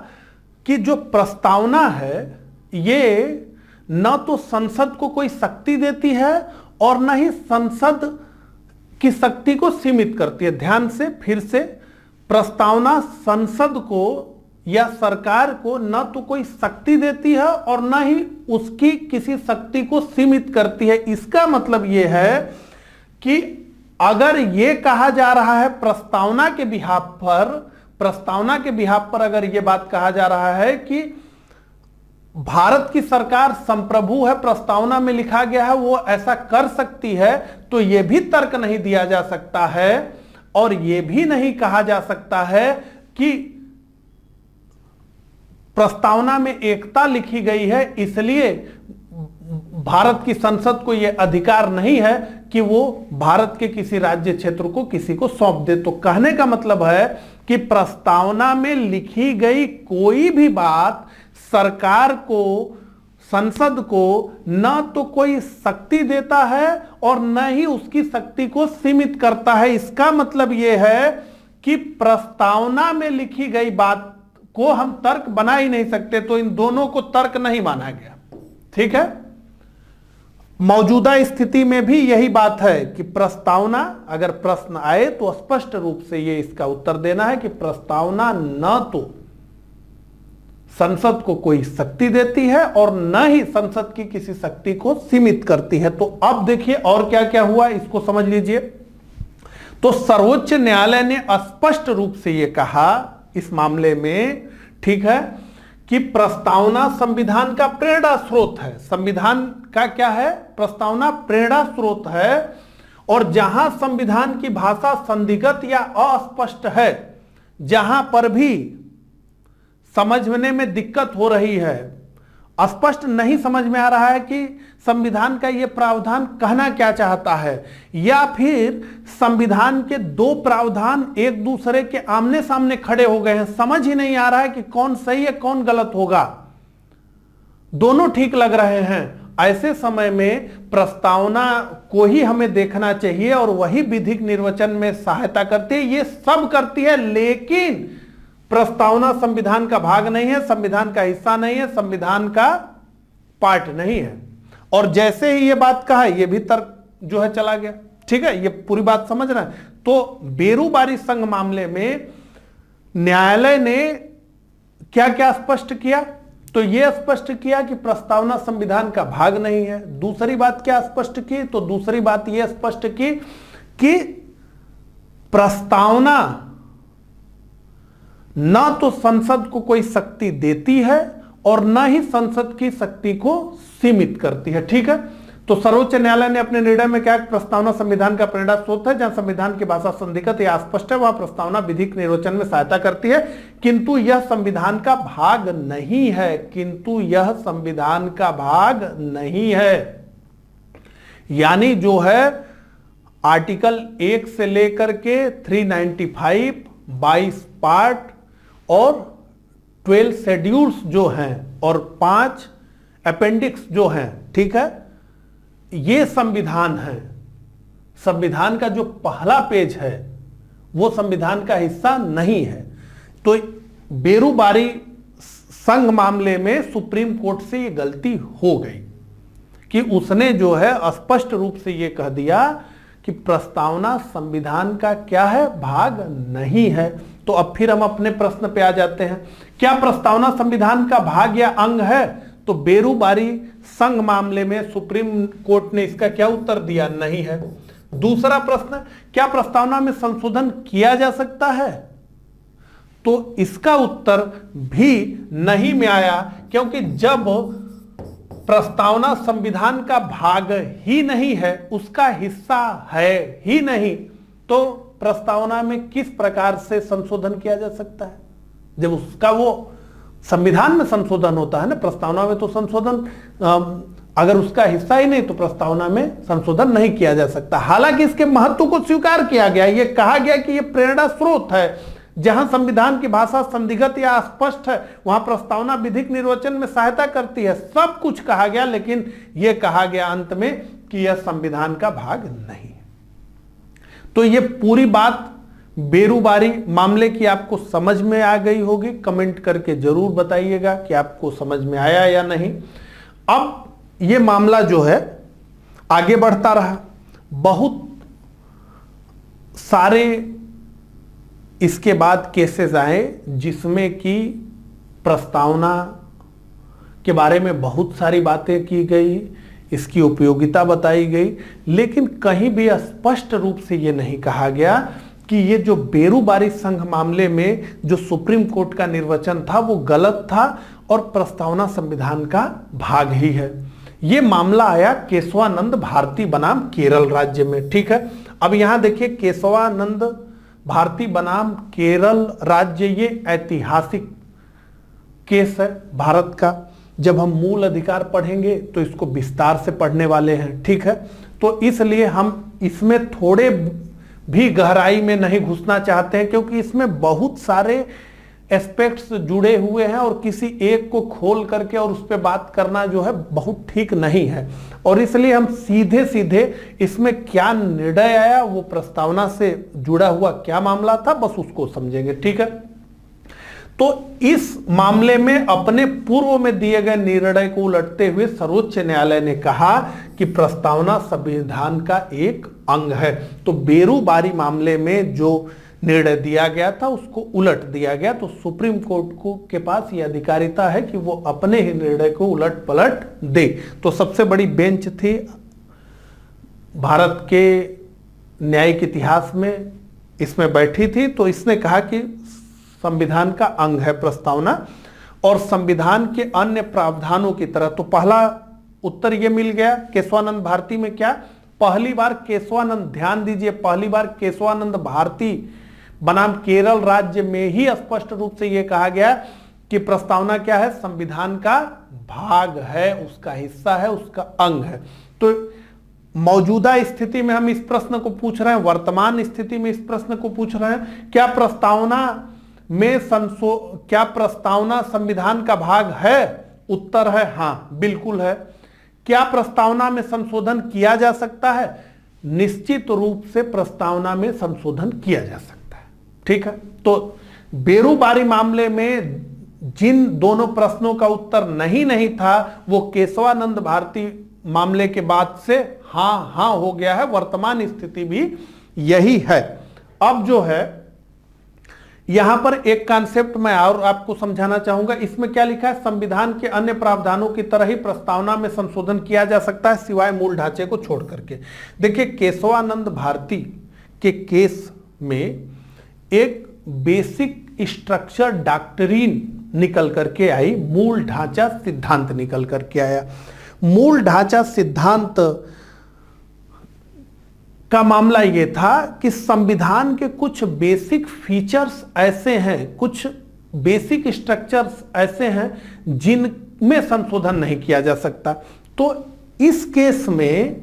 कि जो प्रस्तावना है ये न तो संसद को कोई शक्ति देती है और न ही संसद की शक्ति को सीमित करती है। ध्यान से फिर से, प्रस्तावना संसद को या सरकार को न तो कोई शक्ति देती है और न ही उसकी किसी शक्ति को सीमित करती है। इसका मतलब यह है कि अगर यह कहा जा रहा है प्रस्तावना के बिहाफ पर अगर यह बात कहा जा रहा है कि भारत की सरकार संप्रभु है, प्रस्तावना में लिखा गया है वो ऐसा कर सकती है, तो यह भी तर्क नहीं दिया जा सकता है और यह भी नहीं कहा जा सकता है कि प्रस्तावना में एकता लिखी गई है इसलिए भारत की संसद को यह अधिकार नहीं है कि वो भारत के किसी राज्य क्षेत्र को किसी को सौंप दे। तो कहने का मतलब है कि प्रस्तावना में लिखी गई कोई भी बात सरकार को, संसद को न तो कोई शक्ति देता है और न ही उसकी शक्ति को सीमित करता है। इसका मतलब यह है कि प्रस्तावना में लिखी गई बात को हम तर्क बना ही नहीं सकते। तो इन दोनों को तर्क नहीं माना गया, ठीक है। मौजूदा स्थिति में भी यही बात है कि प्रस्तावना, अगर प्रश्न आए तो स्पष्ट रूप से ये इसका उत्तर देना है कि प्रस्तावना न तो संसद को कोई शक्ति देती है और न ही संसद की किसी शक्ति को सीमित करती है। तो अब देखिए और क्या क्या हुआ, इसको समझ लीजिए। तो सर्वोच्च न्यायालय ने स्पष्ट रूप से यह कहा इस मामले में, ठीक है, कि प्रस्तावना संविधान का प्रेरणा स्रोत है। संविधान का क्या है? प्रस्तावना प्रेरणा स्रोत है। और जहां संविधान की भाषा संदिग्ध या अस्पष्ट है, जहां पर भी समझने में दिक्कत हो रही है, स्पष्ट नहीं समझ में आ रहा है कि संविधान का यह प्रावधान कहना क्या चाहता है, या फिर संविधान के दो प्रावधान एक दूसरे के आमने सामने खड़े हो गए हैं, समझ ही नहीं आ रहा है कि कौन सही है कौन गलत होगा, दोनों ठीक लग रहे हैं, ऐसे समय में प्रस्तावना को ही हमें देखना चाहिए और वही विधिक निर्वचन में सहायता करती है। ये सब करती है, लेकिन प्रस्तावना संविधान का भाग नहीं है, संविधान का हिस्सा नहीं है, संविधान का पार्ट नहीं है। और जैसे ही ये बात कहा, ये भी तर्क जो है चला गया, ठीक है। ये पूरी बात समझ रहे हैं। तो बेरूबारी संघ मामले में न्यायालय ने क्या क्या स्पष्ट किया? तो यह स्पष्ट किया कि प्रस्तावना संविधान का भाग नहीं है। दूसरी बात क्या स्पष्ट की? तो दूसरी बात यह स्पष्ट की कि प्रस्तावना न तो संसद को कोई शक्ति देती है और न ही संसद की शक्ति को सीमित करती है, ठीक है। तो सर्वोच्च न्यायालय ने अपने निर्णय में क्या, प्रस्तावना संविधान का प्रेरणा स्रोत है। जहां संविधान की भाषा संदिग्ध या अस्पष्ट है वहां प्रस्तावना विधिक निर्वचन में सहायता करती है, किंतु यह संविधान का भाग नहीं है, किंतु यह संविधान का भाग नहीं है। यानी जो है आर्टिकल 1 से लेकर के 395, 22 पार्ट और 12 शेड्यूल्स जो हैं और 5 अपेंडिक्स जो हैं, ठीक है, ये संविधान है। संविधान का जो पहला पेज है वो संविधान का हिस्सा नहीं है। तो बेरूबारी संघ मामले में सुप्रीम कोर्ट से ये गलती हो गई कि उसने जो है स्पष्ट रूप से ये कह दिया कि प्रस्तावना संविधान का क्या है, भाग नहीं है। तो अब फिर हम अपने प्रश्न पे आ जाते हैं, क्या प्रस्तावना संविधान का भाग या अंग है? तो बेरूबारी संघ मामले में सुप्रीम कोर्ट ने इसका क्या उत्तर दिया, नहीं है। दूसरा प्रश्न, क्या प्रस्तावना में संशोधन किया जा सकता है? तो इसका उत्तर भी नहीं में आया, क्योंकि जब प्रस्तावना संविधान का भाग ही नहीं है, उसका हिस्सा है ही नहीं, तो प्रस्तावना में किस प्रकार से संशोधन किया जा सकता है? जब उसका वो संविधान में संशोधन होता है ना, प्रस्तावना में तो संशोधन अगर उसका हिस्सा ही नहीं तो प्रस्तावना में संशोधन नहीं किया जा सकता। हालांकि इसके महत्व को स्वीकार किया गया, यह कहा गया कि यह प्रेरणा स्रोत है। जहां संविधान की भाषा संदिग्ध या अस्पष्ट है वहां प्रस्तावना विधिक निर्वचन में सहायता करती है, सब कुछ कहा गया, लेकिन यह कहा गया अंत में कि यह संविधान का भाग नहीं। तो यह पूरी बात बेरूबारी मामले की आपको समझ में आ गई होगी। कमेंट करके जरूर बताइएगा कि आपको समझ में आया या नहीं। अब यह मामला जो है आगे बढ़ता रहा, बहुत सारे इसके बाद केसेस आए जिसमें कि प्रस्तावना के बारे में बहुत सारी बातें की गई, इसकी उपयोगिता बताई गई, लेकिन कहीं भी स्पष्ट रूप से यह नहीं कहा गया कि ये जो बेरूबारी संघ मामले में जो सुप्रीम कोर्ट का निर्वचन था वो गलत था और प्रस्तावना संविधान का भाग ही है। ये मामला आया केशवानंद भारती बनाम केरल राज्य में, ठीक है। अब यहां देखिए, केशवानंद भारती बनाम केरल राज्य, ये ऐतिहासिक केस है भारत का। जब हम मूल अधिकार पढ़ेंगे तो इसको विस्तार से पढ़ने वाले हैं, ठीक है। तो इसलिए हम इसमें थोड़े भी गहराई में नहीं घुसना चाहते हैं, क्योंकि इसमें बहुत सारे एस्पेक्ट्स जुड़े हुए हैं और किसी एक को खोल करके और उस पर बात करना जो है बहुत ठीक नहीं है। और इसलिए हम सीधे सीधे इसमें क्या निर्णय आया, वो प्रस्तावना से जुड़ा हुआ क्या मामला था, बस उसको समझेंगे, ठीक है। तो इस मामले में अपने पूर्व में दिए गए निर्णय को उलटते हुए सर्वोच्च न्यायालय ने कहा कि प्रस्तावना संविधान का एक अंग है। तो बेरूबारी मामले में जो निर्णय दिया गया था उसको उलट दिया गया। तो सुप्रीम कोर्ट को के पास यह अधिकारिता है कि वो अपने ही निर्णय को उलट पलट दे। तो सबसे बड़ी बेंच थी भारत के न्यायिक इतिहास में, इसमें बैठी थी। तो इसने कहा कि संविधान का अंग है प्रस्तावना और संविधान के अन्य प्रावधानों की तरह। तो पहला उत्तर यह मिल गया केशवानंद भारती में, क्या पहली बार केशवानंद, ध्यान दीजिए, पहली बार केशवानंद भारती बनाम केरल राज्य में ही स्पष्ट रूप से यह कहा गया कि प्रस्तावना क्या है, संविधान का भाग है, उसका हिस्सा है, उसका अंग है। तो मौजूदा स्थिति में हम इस प्रश्न को पूछ रहे हैं, वर्तमान स्थिति में इस प्रश्न को पूछ रहे हैं, क्या प्रस्तावना में क्या प्रस्तावना संविधान का भाग है? उत्तर है हां, बिल्कुल है। क्या प्रस्तावना में संशोधन किया जा सकता है? निश्चित रूप से प्रस्तावना में संशोधन किया जा सकता है, ठीक है। तो बेरूबारी मामले में जिन दोनों प्रश्नों का उत्तर नहीं था वो केशवानंद भारती मामले के बाद से हां हो गया है। वर्तमान स्थिति भी यही है। अब जो है यहां पर एक कॉन्सेप्ट मैं और आपको समझाना चाहूंगा। इसमें क्या लिखा है, संविधान के अन्य प्रावधानों की तरह ही प्रस्तावना में संशोधन किया जा सकता है सिवाय मूल ढांचे को छोड़ करके। देखिए, केशवानंद भारती के केस में एक बेसिक स्ट्रक्चर डॉक्ट्रिन निकल करके आई, मूल ढांचा सिद्धांत निकल करके आया। मूल ढांचा सिद्धांत का मामला यह था कि संविधान के कुछ बेसिक फीचर्स ऐसे हैं, कुछ बेसिक स्ट्रक्चर्स ऐसे हैं जिनमें संशोधन नहीं किया जा सकता। तो इस केस में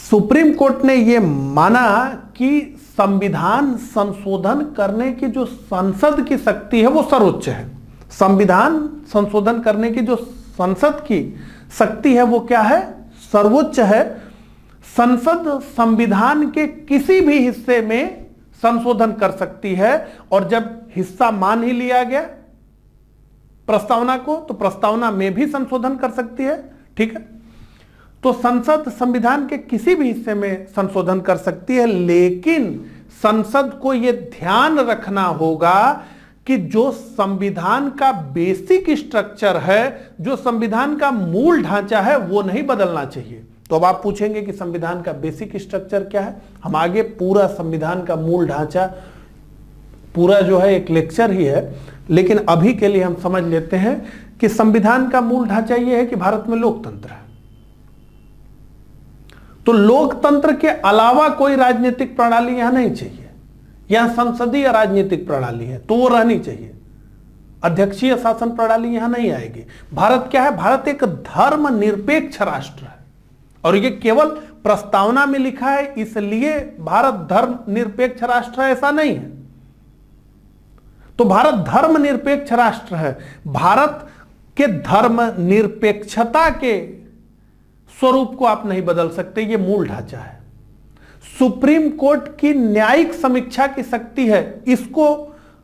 सुप्रीम कोर्ट ने यह माना कि संविधान संशोधन करने की जो संसद की शक्ति है वो सर्वोच्च है। संविधान संशोधन करने की जो संसद की शक्ति है वो क्या है? सर्वोच्च है। संसद संविधान के किसी भी हिस्से में संशोधन कर सकती है, और जब हिस्सा मान ही लिया गया प्रस्तावना को, तो प्रस्तावना में भी संशोधन कर सकती है। ठीक है, तो संसद संविधान के किसी भी हिस्से में संशोधन कर सकती है, लेकिन संसद को यह ध्यान रखना होगा कि जो संविधान का बेसिक स्ट्रक्चर है, जो संविधान का मूल ढांचा है, वो नहीं बदलना चाहिए। तो अब आप पूछेंगे कि संविधान का बेसिक स्ट्रक्चर क्या है? हम आगे पूरा संविधान का मूल ढांचा पूरा जो है एक लेक्चर ही है, लेकिन अभी के लिए हम समझ लेते हैं कि संविधान का मूल ढांचा यह है कि भारत में लोकतंत्र है। तो लोकतंत्र के अलावा कोई राजनीतिक प्रणाली यहां नहीं चाहिए। यहां संसदीय राजनीतिक प्रणाली है तो वो रहनी चाहिए। अध्यक्षीय शासन प्रणाली यहां नहीं आएगी। भारत क्या है? भारत एक धर्मनिरपेक्ष राष्ट्र है, और ये केवल प्रस्तावना में लिखा है इसलिए भारत धर्मनिरपेक्ष राष्ट्र है ऐसा नहीं है। तो भारत धर्मनिरपेक्ष राष्ट्र है। भारत के धर्मनिरपेक्षता के स्वरूप को आप नहीं बदल सकते, ये मूल ढांचा है। सुप्रीम कोर्ट की न्यायिक समीक्षा की शक्ति है, इसको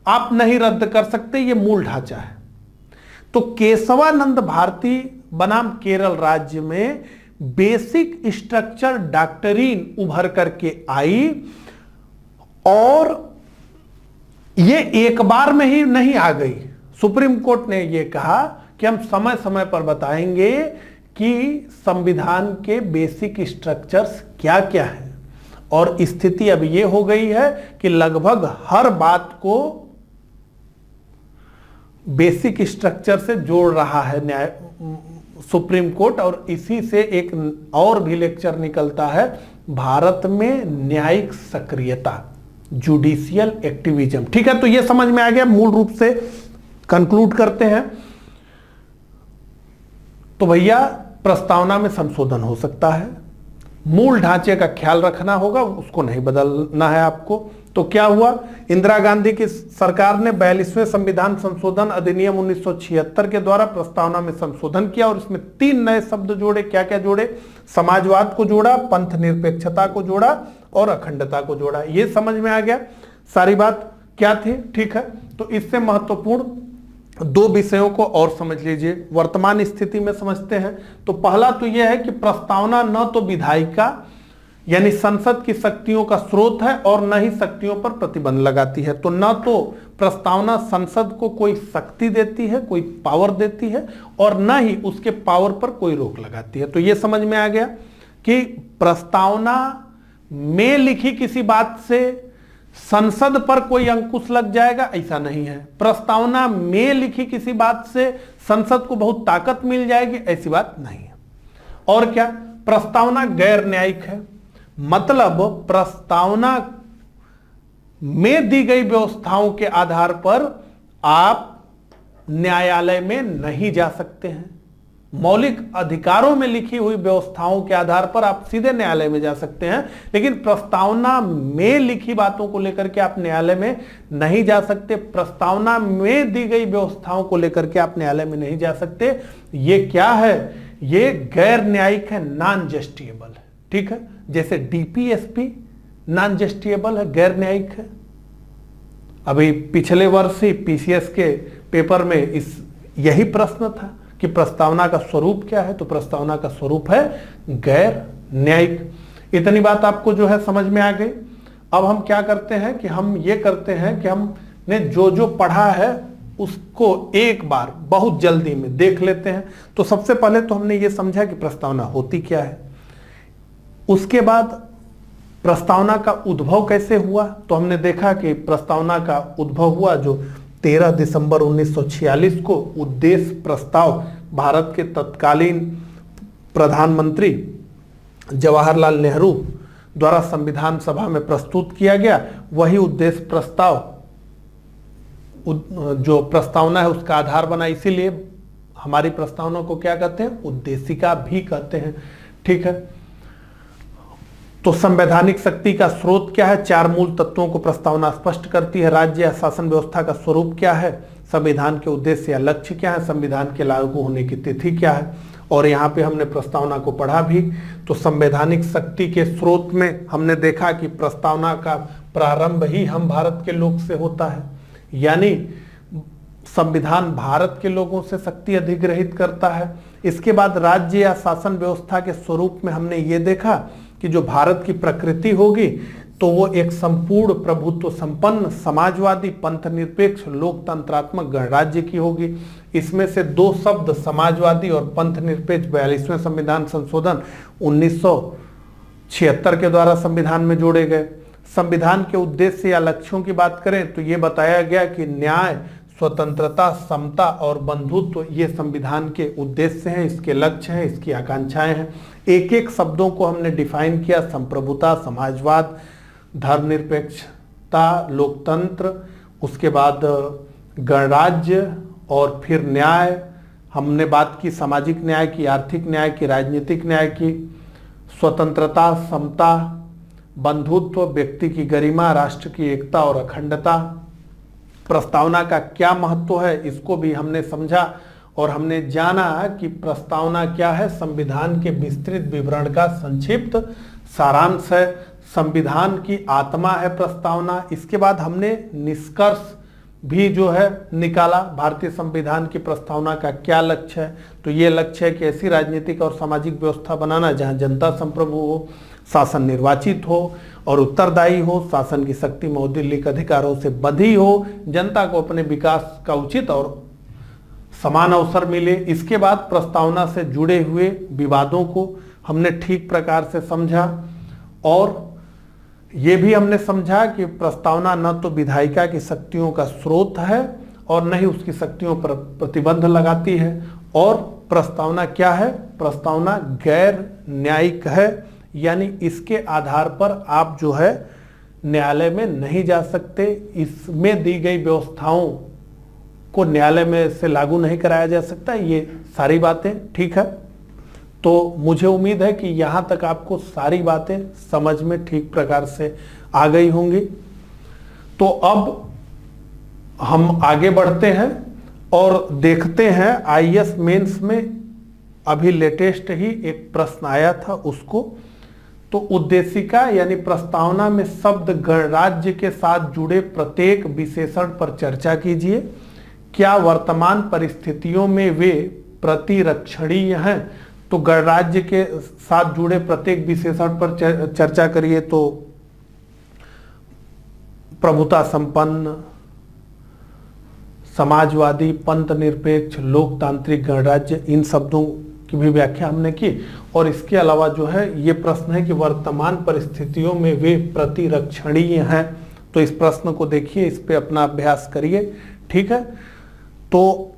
आप नहीं रद्द कर सकते, ये मूल ढांचा है। तो केशवानंद भारती बनाम केरल राज्य में बेसिक स्ट्रक्चर डॉक्ट्रिन उभर करके आई, और ये एक बार में ही नहीं आ गई। सुप्रीम कोर्ट ने यह कहा कि हम समय समय पर बताएंगे कि संविधान के बेसिक स्ट्रक्चर्स क्या क्या हैं, और स्थिति अब यह हो गई है कि लगभग हर बात को बेसिक स्ट्रक्चर से जोड़ रहा है न्याय सुप्रीम कोर्ट। और इसी से एक और भी लेक्चर निकलता है, भारत में न्यायिक सक्रियता, जुडिशियल एक्टिविज्म। ठीक है, तो यह समझ में आ गया। मूल रूप से कंक्लूड करते हैं तो भैया प्रस्तावना में संशोधन हो सकता है, मूल ढांचे का ख्याल रखना होगा, उसको नहीं बदलना है आपको। तो क्या हुआ? इंदिरा गांधी की सरकार ने 42वें संविधान संशोधन अधिनियम 1976 के द्वारा प्रस्तावना में संशोधन किया, और इसमें 3 नए शब्द जोड़े। क्या क्या जोड़े? समाजवाद को जोड़ा, पंथ निरपेक्षता को जोड़ा, और अखंडता को जोड़ा। ये समझ में आ गया सारी बात क्या थी। ठीक है, तो इससे महत्वपूर्ण 2 विषयों को और समझ लीजिए, वर्तमान स्थिति में समझते हैं। तो पहला तो यह है कि प्रस्तावना न तो विधायिका यानी संसद की शक्तियों का स्रोत है, और न ही शक्तियों पर प्रतिबंध लगाती है। तो न तो प्रस्तावना संसद को कोई शक्ति देती है, कोई पावर देती है, और न ही उसके पावर पर कोई रोक लगाती है। तो यह समझ में आ गया कि प्रस्तावना में लिखी किसी बात से संसद पर कोई अंकुश लग जाएगा, ऐसा नहीं है। प्रस्तावना में लिखी किसी बात से संसद को बहुत ताकत मिल जाएगी, ऐसी बात नहीं है। और क्या? प्रस्तावना गैर न्यायिक है, मतलब प्रस्तावना में दी गई व्यवस्थाओं के आधार पर आप न्यायालय में नहीं जा सकते हैं। मौलिक अधिकारों में लिखी हुई व्यवस्थाओं के आधार पर आप सीधे न्यायालय में जा सकते हैं, लेकिन प्रस्तावना में लिखी बातों को लेकर के आप न्यायालय में नहीं जा सकते। प्रस्तावना में दी गई व्यवस्थाओं को लेकर के आप न्यायालय में नहीं जा सकते। ये क्या है? ये गैर न्यायिक है, नॉन जस्टिएबल है। ठीक है, जैसे डीपीएसपी नॉन जस्टिएबल है, गैर न्यायिक है। अभी पिछले वर्ष ही पीसीएस के पेपर में यही प्रश्न था कि प्रस्तावना का स्वरूप क्या है? तो प्रस्तावना का स्वरूप है गैर न्यायिक। इतनी बात आपको जो है समझ में आ गई। अब हम क्या करते हैं कि हम ये करते हैं कि हमने जो जो पढ़ा है उसको एक बार बहुत जल्दी में देख लेते हैं। तो सबसे पहले तो हमने ये समझा कि प्रस्तावना होती क्या है, उसके बाद प्रस्तावना का उद्भव कैसे हुआ। तो हमने देखा कि प्रस्तावना का उद्भव हुआ जो 13 दिसंबर 1946 को उद्देश्य प्रस्ताव भारत के तत्कालीन प्रधानमंत्री जवाहरलाल नेहरू द्वारा संविधान सभा में प्रस्तुत किया गया, वही उद्देश्य प्रस्ताव जो प्रस्तावना है उसका आधार बना। इसीलिए हमारी प्रस्तावना को क्या कहते हैं? उद्देशिका भी कहते हैं। ठीक है, तो संवैधानिक शक्ति का स्रोत क्या है? 4 मूल तत्वों को प्रस्तावना स्पष्ट करती है। राज्य या शासन व्यवस्था का स्वरूप क्या है? संविधान के उद्देश्य या लक्ष्य क्या है? संविधान के लागू होने की तिथि क्या है? और यहाँ पे हमने प्रस्तावना को पढ़ा भी। तो संवैधानिक शक्ति के स्रोत में हमने देखा कि प्रस्तावना का प्रारंभ ही हम भारत के लोग से होता है, यानी संविधान भारत के लोगों से शक्ति अधिग्रहित करता है। इसके बाद राज्य या शासन व्यवस्था के स्वरूप में हमने ये देखा कि जो भारत की प्रकृति होगी तो वो एक संपूर्ण प्रभुत्व संपन्न समाजवादी पंथनिरपेक्ष लोकतंत्रात्मक गणराज्य की होगी। इसमें से 2 शब्द समाजवादी और पंथनिरपेक्ष 42वें संविधान संशोधन 1976 के द्वारा संविधान में जोड़े गए। संविधान के उद्देश्य या लक्ष्यों की बात करें तो ये बताया गया कि न्याय, स्वतंत्रता, समता और बंधुत्व ये संविधान के उद्देश्य हैं, इसके लक्ष्य हैं, इसकी आकांक्षाएं हैं। एक एक शब्दों को हमने डिफाइन किया, संप्रभुता, समाजवाद, धर्मनिरपेक्षता, लोकतंत्र, उसके बाद गणराज्य और फिर न्याय। हमने बात की सामाजिक न्याय की, आर्थिक न्याय की, राजनीतिक न्याय की, स्वतंत्रता, समता, बंधुत्व, व्यक्ति की गरिमा, राष्ट्र की एकता और अखंडता। प्रस्तावना का क्या महत्व है इसको भी हमने समझा और हमने जाना कि प्रस्तावना क्या है? संविधान के विस्तृत विवरण का संक्षिप्त सारांश है, संविधान की आत्मा है प्रस्तावना। इसके बाद हमने निष्कर्ष भी जो है निकाला, भारतीय संविधान की प्रस्तावना का क्या लक्ष्य है। तो ये लक्ष्य है कि ऐसी राजनीतिक और सामाजिक व्यवस्था बनाना जहां जनता संप्रभु हो, शासन निर्वाचित हो और उत्तरदायी हो, शासन की शक्ति मौलिक अधिकारों से बंधी हो, जनता को अपने विकास का उचित और समान अवसर मिले। इसके बाद प्रस्तावना से जुड़े हुए विवादों को हमने ठीक प्रकार से समझा और ये भी हमने समझा कि प्रस्तावना न तो विधायिका की शक्तियों का स्रोत है और न ही उसकी शक्तियों पर प्रतिबंध लगाती है। और प्रस्तावना क्या है? प्रस्तावना गैर न्यायिक है, यानी इसके आधार पर आप जो है न्यायालय में नहीं जा सकते, इसमें दी गई व्यवस्थाओं को न्यायालय में से लागू नहीं कराया जा सकता। ये सारी बातें ठीक है। तो मुझे उम्मीद है कि यहाँ तक आपको सारी बातें समझ में ठीक प्रकार से आ गई होंगी। तो अब हम आगे बढ़ते हैं और देखते हैं आईएएस मेंस में अभी लेटेस्ट ही एक प्रश्न आया था उसको। तो उद्देशिका यानी प्रस्तावना में शब्द गणराज्य के साथ जुड़े प्रत्येक विशेषण पर चर्चा कीजिए। क्या वर्तमान परिस्थितियों में वे प्रतिरक्षणीय हैं? तो गणराज्य के साथ जुड़े प्रत्येक विशेषण पर चर्चा करिए। तो प्रभुता संपन्न, समाजवादी, पंथ निरपेक्ष, लोकतांत्रिक गणराज्य, इन शब्दों की भी व्याख्या हमने की। और इसके अलावा जो है ये प्रश्न है कि वर्तमान परिस्थितियों में वे प्रतिरक्षणीय हैं। तो इस प्रश्न को देखिए, इस पे अपना अभ्यास करिए। ठीक है, तो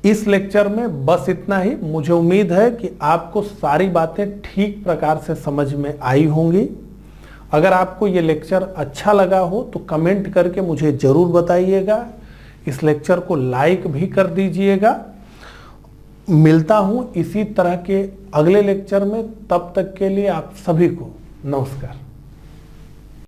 इस लेक्चर में बस इतना ही। मुझे उम्मीद है कि आपको सारी बातें ठीक प्रकार से समझ में आई होंगी। अगर आपको ये लेक्चर अच्छा लगा हो तो कमेंट करके मुझे जरूर बताइएगा। इस लेक्चर को लाइक भी कर दीजिएगा। मिलता हूं इसी तरह के अगले लेक्चर में, तब तक के लिए आप सभी को नमस्कार।